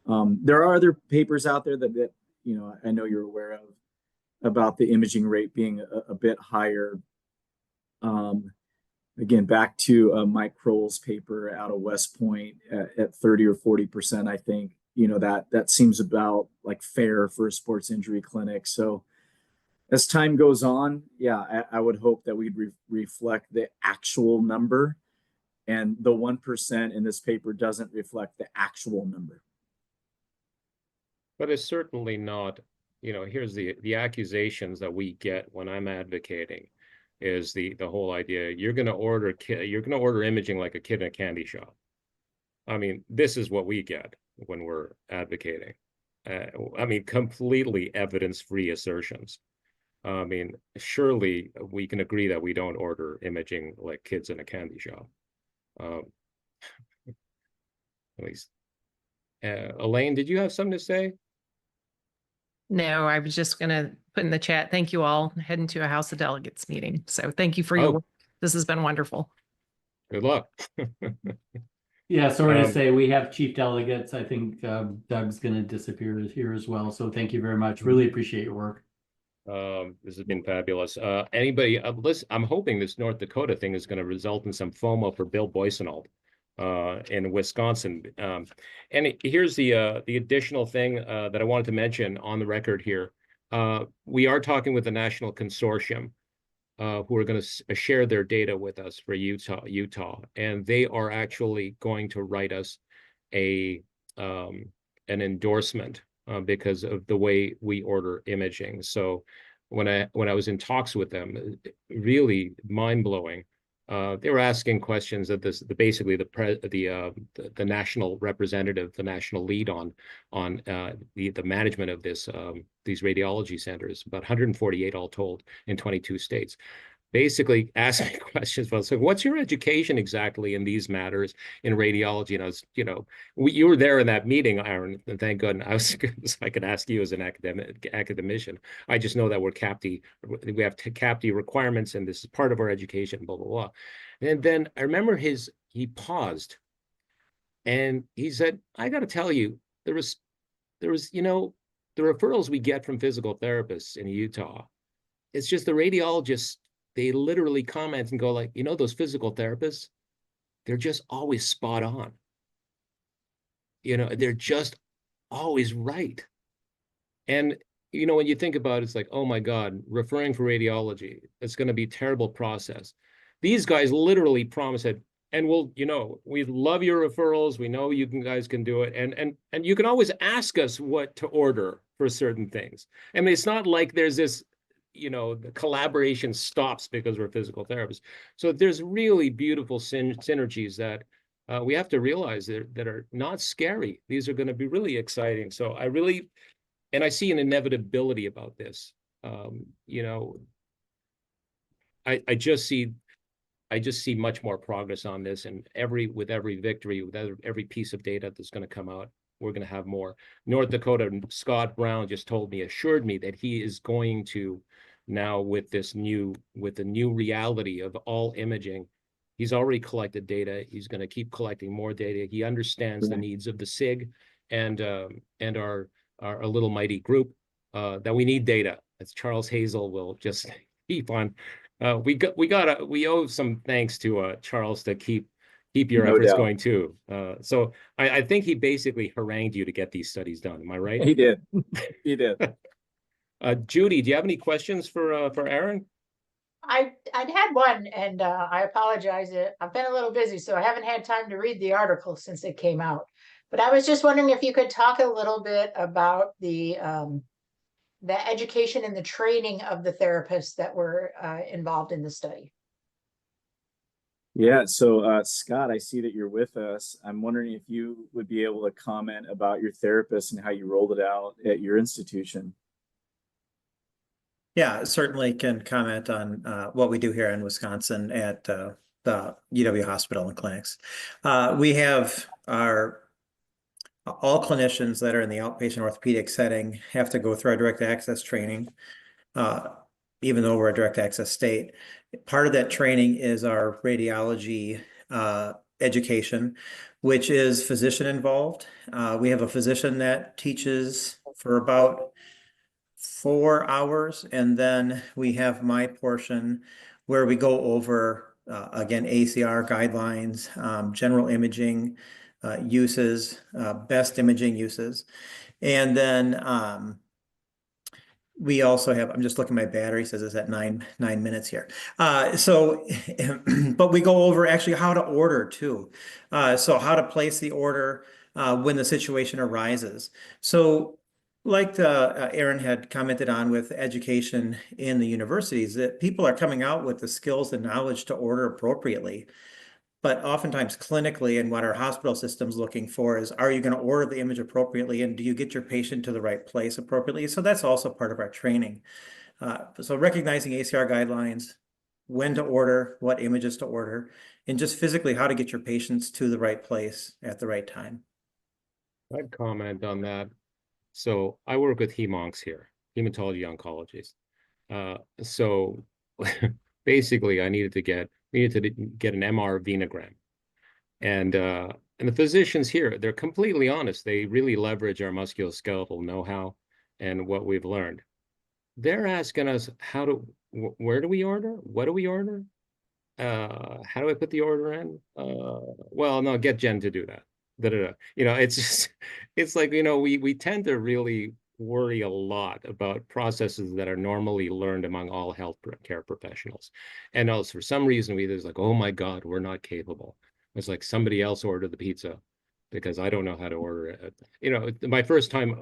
there are other papers out there that you know, I know you're aware of, about the imaging rate being a bit higher. Again, back to Mike Kroll's paper out of West Point at 30 or 40%, I think. You know, that seems about like fair for a sports injury clinic. So as time goes on, yeah, I would hope that we'd reflect the actual number, and the 1% in this paper doesn't reflect the actual number. But it's certainly not, you know, here's the accusations that we get when I'm advocating is the whole idea, you're going to order imaging like a kid in a candy shop. I mean, this is what we get when we're advocating. I mean, completely evidence-free assertions. I mean, surely we can agree that we don't order imaging like kids in a candy shop. At least. Elaine, did you have something to say? No, I was just going to put in the chat, thank you all, heading to a House of Delegates meeting. So thank you for your work. This has been wonderful. Good luck. Yeah, sorry to say, we have chief delegates. I think Doug's going to disappear here as well. So thank you very much. Really appreciate your work. This has been fabulous. Anybody, listen, I'm hoping this North Dakota thing is going to result in some FOMO for Bill Boysenald in Wisconsin. And here's the additional thing that I wanted to mention on the record here. We are talking with the National Consortium who are going to share their data with us for Utah, and they are actually going to write us an endorsement because of the way we order imaging. So when I was in talks with them, really mind-blowing. They were asking questions that basically the national representative, the national lead on the management of these radiology centers, about 148 all told in 22 states. basically asked me questions. Well, so what's your education exactly in these matters in radiology? And I was, you were there in that meeting, Aaron, and thank goodness I could ask you as an academician. I just know that we have CAPTE requirements, and this is part of our education, blah, blah, blah. And then I remember he paused and he said, I got to tell you, there was, the referrals we get from physical therapists in Utah, it's just the radiologists, they literally comment and go like, those physical therapists, they're just always spot on. They're just always right. And, when you think about it, it's like, oh my God, referring for radiology, it's going to be a terrible process. These guys literally promised it. And we love your referrals. We know guys can do it. And you can always ask us what to order for certain things. I mean, it's not like there's this, the collaboration stops because we're physical therapists. So there's really beautiful synergies that we have to realize that are not scary. These are going to be really exciting. So I see an inevitability about this. I just see much more progress on this, and with every victory, with every piece of data that's going to come out, we're going to have more. North Dakota, Scott Brown just assured me that he is going to now with the new reality of all imaging, he's already collected data. He's going to keep collecting more data. He understands the needs of the SIG and our little mighty group, that we need data. As Charles Hazel will just keep on. We owe some thanks to Charles to keep your efforts going too. So I think he basically harangued you to get these studies done. Am I right? He did. He did. Judy, do you have any questions for Aaron? I'd had one, and I apologize. I've been a little busy, so I haven't had time to read the article since it came out. But I was just wondering if you could talk a little bit about the education and the training of the therapists that were involved in the study. Yeah, so Scott, I see that you're with us. I'm wondering if you would be able to comment about your therapist and how you rolled it out at your institution. Yeah, certainly can comment on what we do here in Wisconsin at the UW Hospital and clinics. We have all clinicians that are in the outpatient orthopedic setting have to go through our direct access training, even though we're a direct access state. Part of that training is our radiology education, which is physician involved. We have a physician that teaches for about 4 hours, and then we have my portion where we go over again ACR guidelines, general imaging uses, best imaging uses, and then we also have, I'm just looking at my battery, says it's at nine minutes here. But we go over actually how to order too. So how to place the order when the situation arises. So like Aaron had commented on with education in the universities, that people are coming out with the skills and knowledge to order appropriately. But oftentimes clinically, and what our hospital system's looking for is, are you going to order the image appropriately, and do you get your patient to the right place appropriately? So that's also part of our training. So recognizing ACR guidelines, when to order, what images to order, and just physically how to get your patients to the right place at the right time. I'd comment on that. So I work with hemoncs here, hematology oncologists. So basically I needed to get an MR venogram. And the physicians here, they're completely honest. They really leverage our musculoskeletal know-how and what we've learned. They're asking us where do we order? What do we order? How do I put the order in? Well, no, get Jen to do that. It's just, it's like, we tend to really worry a lot about processes that are normally learned among all healthcare professionals. And also for some reason, there's like, oh my God, we're not capable. It's like somebody else ordered the pizza because I don't know how to order it. My first time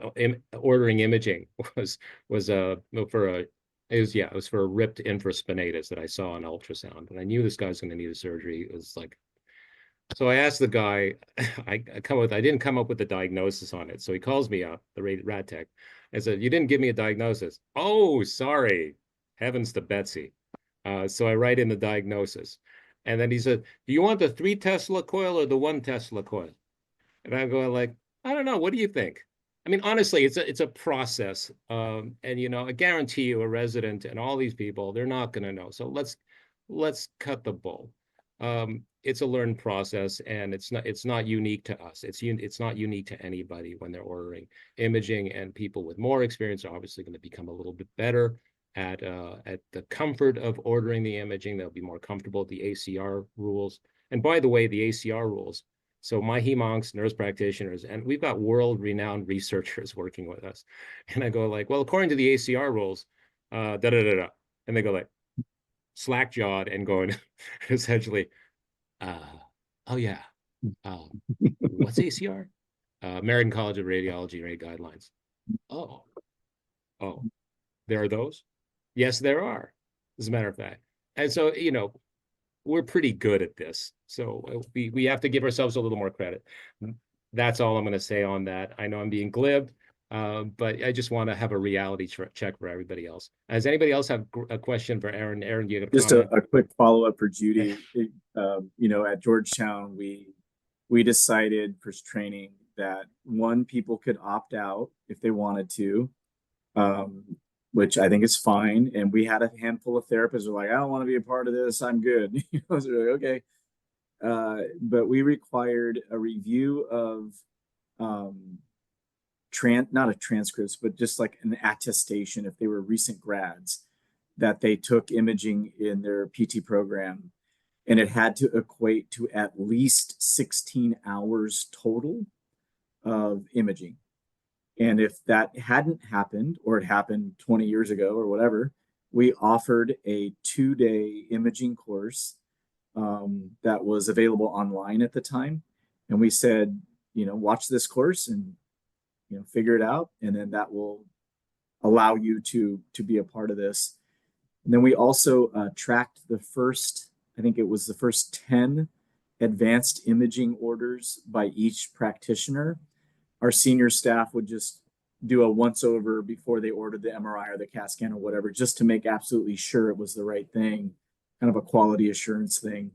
ordering imaging was for a ripped infraspinatus that I saw on ultrasound. And I knew this guy's going to need a surgery. It was like, so I asked the guy, I didn't come up with the diagnosis on it. So he calls me up, the rad tech, and said, you didn't give me a diagnosis. Oh, sorry. Heavens to Betsy. So I write in the diagnosis. And then he said, do you want the 3 Tesla coil or the 1 Tesla coil? And I go like, I don't know. What do you think? I mean, honestly, it's a process. And you know, I guarantee you a resident and all these people, they're not going to know. So let's cut the bull. It's a learned process, and it's not unique to us. It's not unique to anybody when they're ordering imaging, and people with more experience are obviously going to become a little bit better at the comfort of ordering the imaging. They'll be more comfortable with the ACR rules. And by the way, the ACR rules. So my hemoncs, nurse practitioners, and we've got world-renowned researchers working with us. And I go like, well, according to the ACR rules, da da da da, and they go like, slack-jawed and going essentially, oh yeah, what's ACR? American College of Radiology Rate Guidelines. Oh, there are those? Yes, there are, as a matter of fact. And so, you know, we're pretty good at this. So we have to give ourselves a little more credit. That's all I'm going to say on that. I know I'm being glib, but I just want to have a reality check for everybody else. Does anybody else have a question for Aaron? Aaron, do you have a Just comment? a quick follow-up for Judy. You know, at Georgetown, we decided for training that people could opt out if they wanted to, which I think is fine. And we had a handful of therapists who were like, I don't want to be a part of this. I'm good. You know, so like, okay. But we required a review of not a transcripts, but just like an attestation if they were recent grads that they took imaging in their PT program, and it had to equate to at least 16 hours total of imaging. And if that hadn't happened, or it happened 20 years ago or whatever, we offered a 2-day imaging course that was available online at the time. And we said, you know, watch this course and, you know, figure it out. And then that will allow you to be a part of this. And then we also tracked the first, I think it was the first 10 advanced imaging orders by each practitioner. Our senior staff would just do a once over before they ordered the MRI or the CAT scan or whatever, just to make absolutely sure it was the right thing, kind of a quality assurance thing.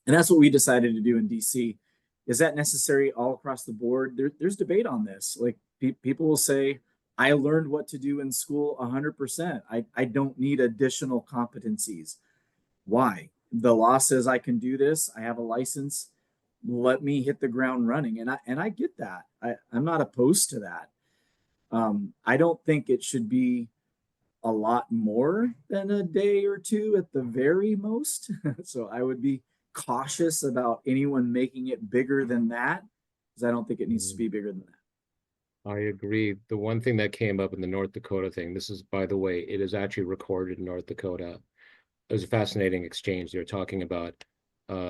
And that's what we decided to do in DC. Is that necessary all across the board? There's debate on this. Like people will say, I learned what to do in school 100%. I don't need additional competencies. Why? The law says I can do this. I have a license. Let me hit the ground running. And I get that. I'm not opposed to that. I don't think it should be a lot more than a day or two at the very most. So I would be cautious about anyone making it bigger than that, because I don't think it needs to be bigger than that. I agree. The one thing that came up in the North Dakota thing, this is, by the way, it is actually recorded in North Dakota. It was a fascinating exchange. They were talking about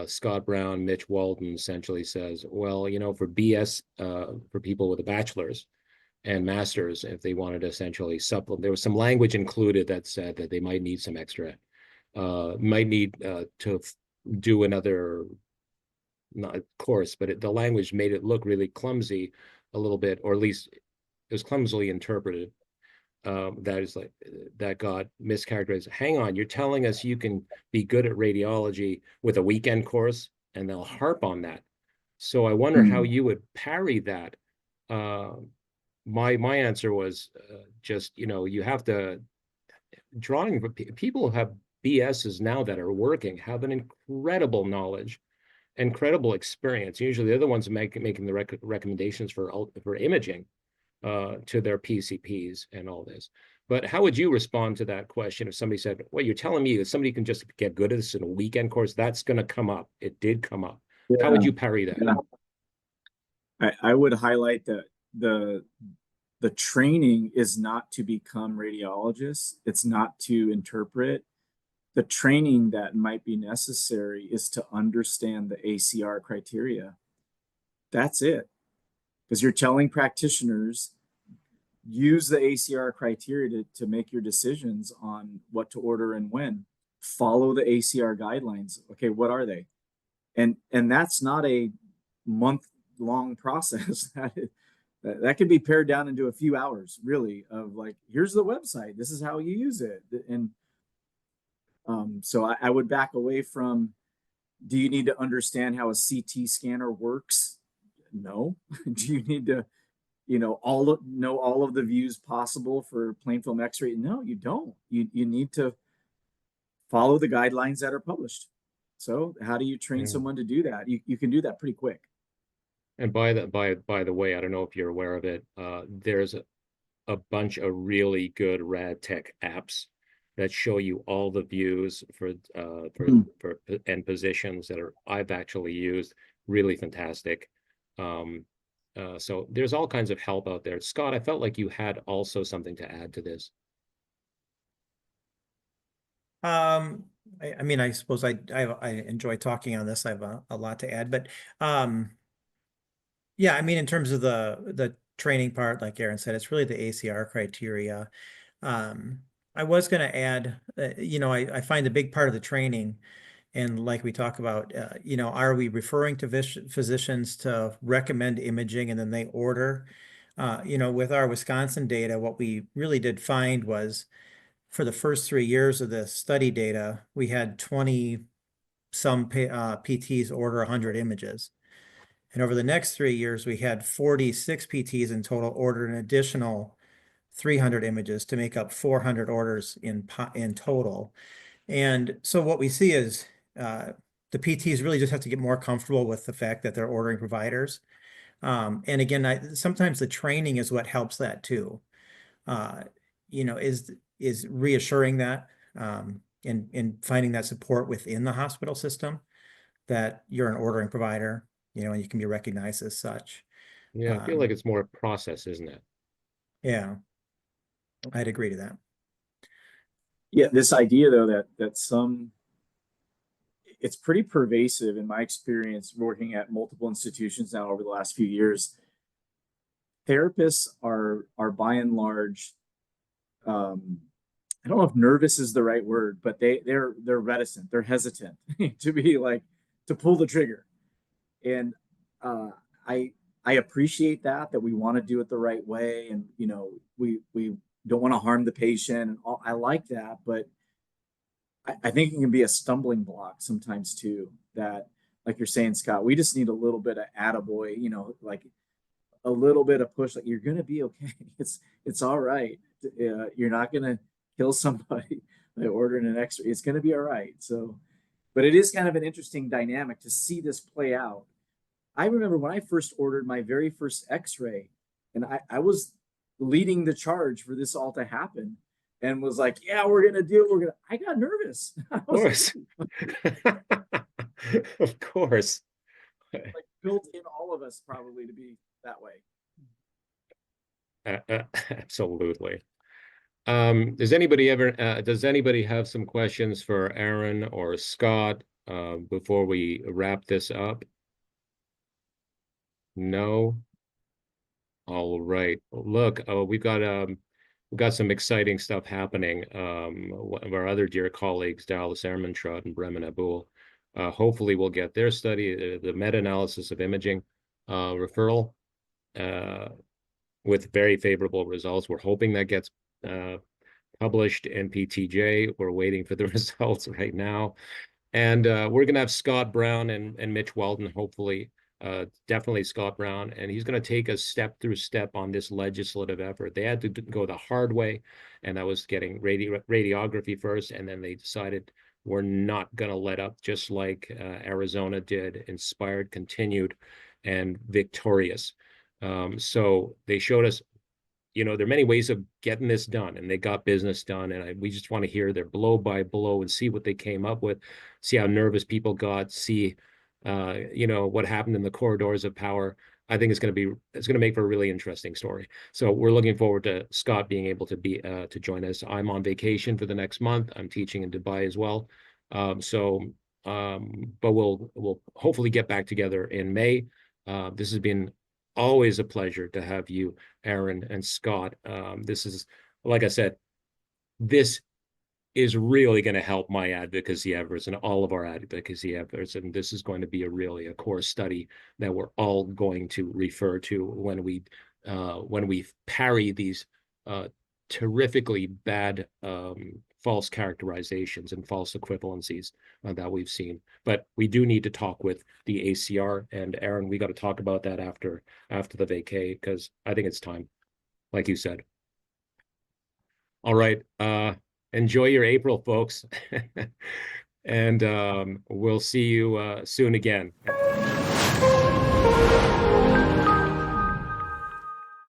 Scott Brown, Mitch Walton essentially says, well, you know, for BS, for people with a bachelor's and master's, if they wanted to essentially supplement, there was some language included that said that they might need some extra, might need to do another, not course, but the language made it look really clumsy a little bit, or at least it was clumsily interpreted. That is like, that got mischaracterized. Hang on, you're telling us you can be good at radiology with a weekend course, and they'll harp on that. So I wonder how you would parry that. My answer was just, you know, you have to, drawing people who have BSs now that are working have an incredible knowledge, incredible experience. Usually they're the ones making the recommendations for imaging to their PCPs and all this. But how would you respond to that question if somebody said, well, you're telling me that somebody can just get good at this in a weekend course? That's going to come up. It did come up. Yeah. How would you parry that? Yeah. I would highlight that the training is not to become radiologists. It's not to interpret. The training that might be necessary is to understand the ACR criteria. That's it. Because you're telling practitioners, use the ACR criteria to make your decisions on what to order and when. Follow the ACR guidelines. Okay, what are they? And that's not a month-long process. That can be pared down into a few hours, really, of like, here's the website. This is how you use it. And So I would back away from, do you need to understand how a CT scanner works? No. Do you need to, know all of the views possible for plain film X-ray? No, you don't. You need to follow the guidelines that are published. So how do you train someone to do that? You can do that pretty quick. And by the way, I don't know if you're aware of it. There's a bunch of really good rad tech apps that show you all the views for and positions that I've actually used. Really fantastic. So there's all kinds of help out there. Scott, I felt like you had also something to add to this. I mean, I suppose I enjoy talking on this. I have a lot to add, but yeah, I mean, in terms of the training part, like Aaron said, it's really the ACR criteria. I was going to add, I find a big part of the training, and like we talk about, are we referring to physicians to recommend imaging and then they order? With our Wisconsin data, what we really did find was, for the first 3 years of the study data, we had 20 some PTs order 100 images. And over the next 3 years, we had 46 PTs in total order an additional 300 images to make up 400 orders in total. And so what we see is the PTs really just have to get more comfortable with the fact that they're ordering providers. And again, sometimes the training is what helps that too. Is reassuring that and finding that support within the hospital system, that you're an ordering provider, and you can be recognized as such. Yeah, I feel like it's more a process, isn't it? Yeah, I'd agree to that. Yeah, this idea though that it's pretty pervasive in my experience working at multiple institutions now over the last few years. Therapists are by and large, I don't know if nervous is the right word, but they're reticent, they're hesitant to pull the trigger. And I appreciate that we want to do it the right way, and we don't want to harm the patient, and I like that, but I think it can be a stumbling block sometimes too. That, like you're saying, Scott, we just need a little bit of attaboy, like a little bit of push, like you're gonna be okay. It's all right. You're not gonna kill somebody by ordering an X-ray. It's gonna be all right. So, but it is kind of an interesting dynamic to see this play out. I remember when I first ordered my very first X-ray, and I was leading the charge for this all to happen, and was like, "Yeah, we're gonna do it. I got nervous." Of course, of course. Like built in all of us probably to be that way. Absolutely. Does anybody have some questions for Aaron or Scott before we wrap this up? No. All right. Look, we've got some exciting stuff happening. One of our other dear colleagues, Dallas Ermentrout and Bremen Abul, hopefully we'll get their study, the meta-analysis of imaging referral, with very favorable results. We're hoping that gets published in PTJ. We're waiting for the results right now. And we're going to have Scott Brown and Mitch Weldon, hopefully, definitely Scott Brown, and he's going to take us step through step on this legislative effort. They had to go the hard way, and that was getting radiography first, and then they decided we're not going to let up, just like Arizona did, inspired, continued, and victorious. So they showed us, there are many ways of getting this done, and they got business done. And we just want to hear their blow by blow and see what they came up with, see how nervous people got, see what happened in the corridors of power. I think it's going to make for a really interesting story. So we're looking forward to Scott being able to to join us. I'm on vacation for the next month. I'm teaching in Dubai as well. But we'll hopefully get back together in May. This has been always a pleasure to have you, Aaron and Scott. This is, like I said, this is really going to help my advocacy efforts and all of our advocacy efforts. And this is going to be a core study that we're all going to refer to when we parry these terrifically bad false characterizations and false equivalencies that we've seen. But we do need to talk with the ACR, and Aaron, we got to talk about that after the vacay, because I think it's time, like you said. All right. Enjoy your April, folks. And we'll see you soon again.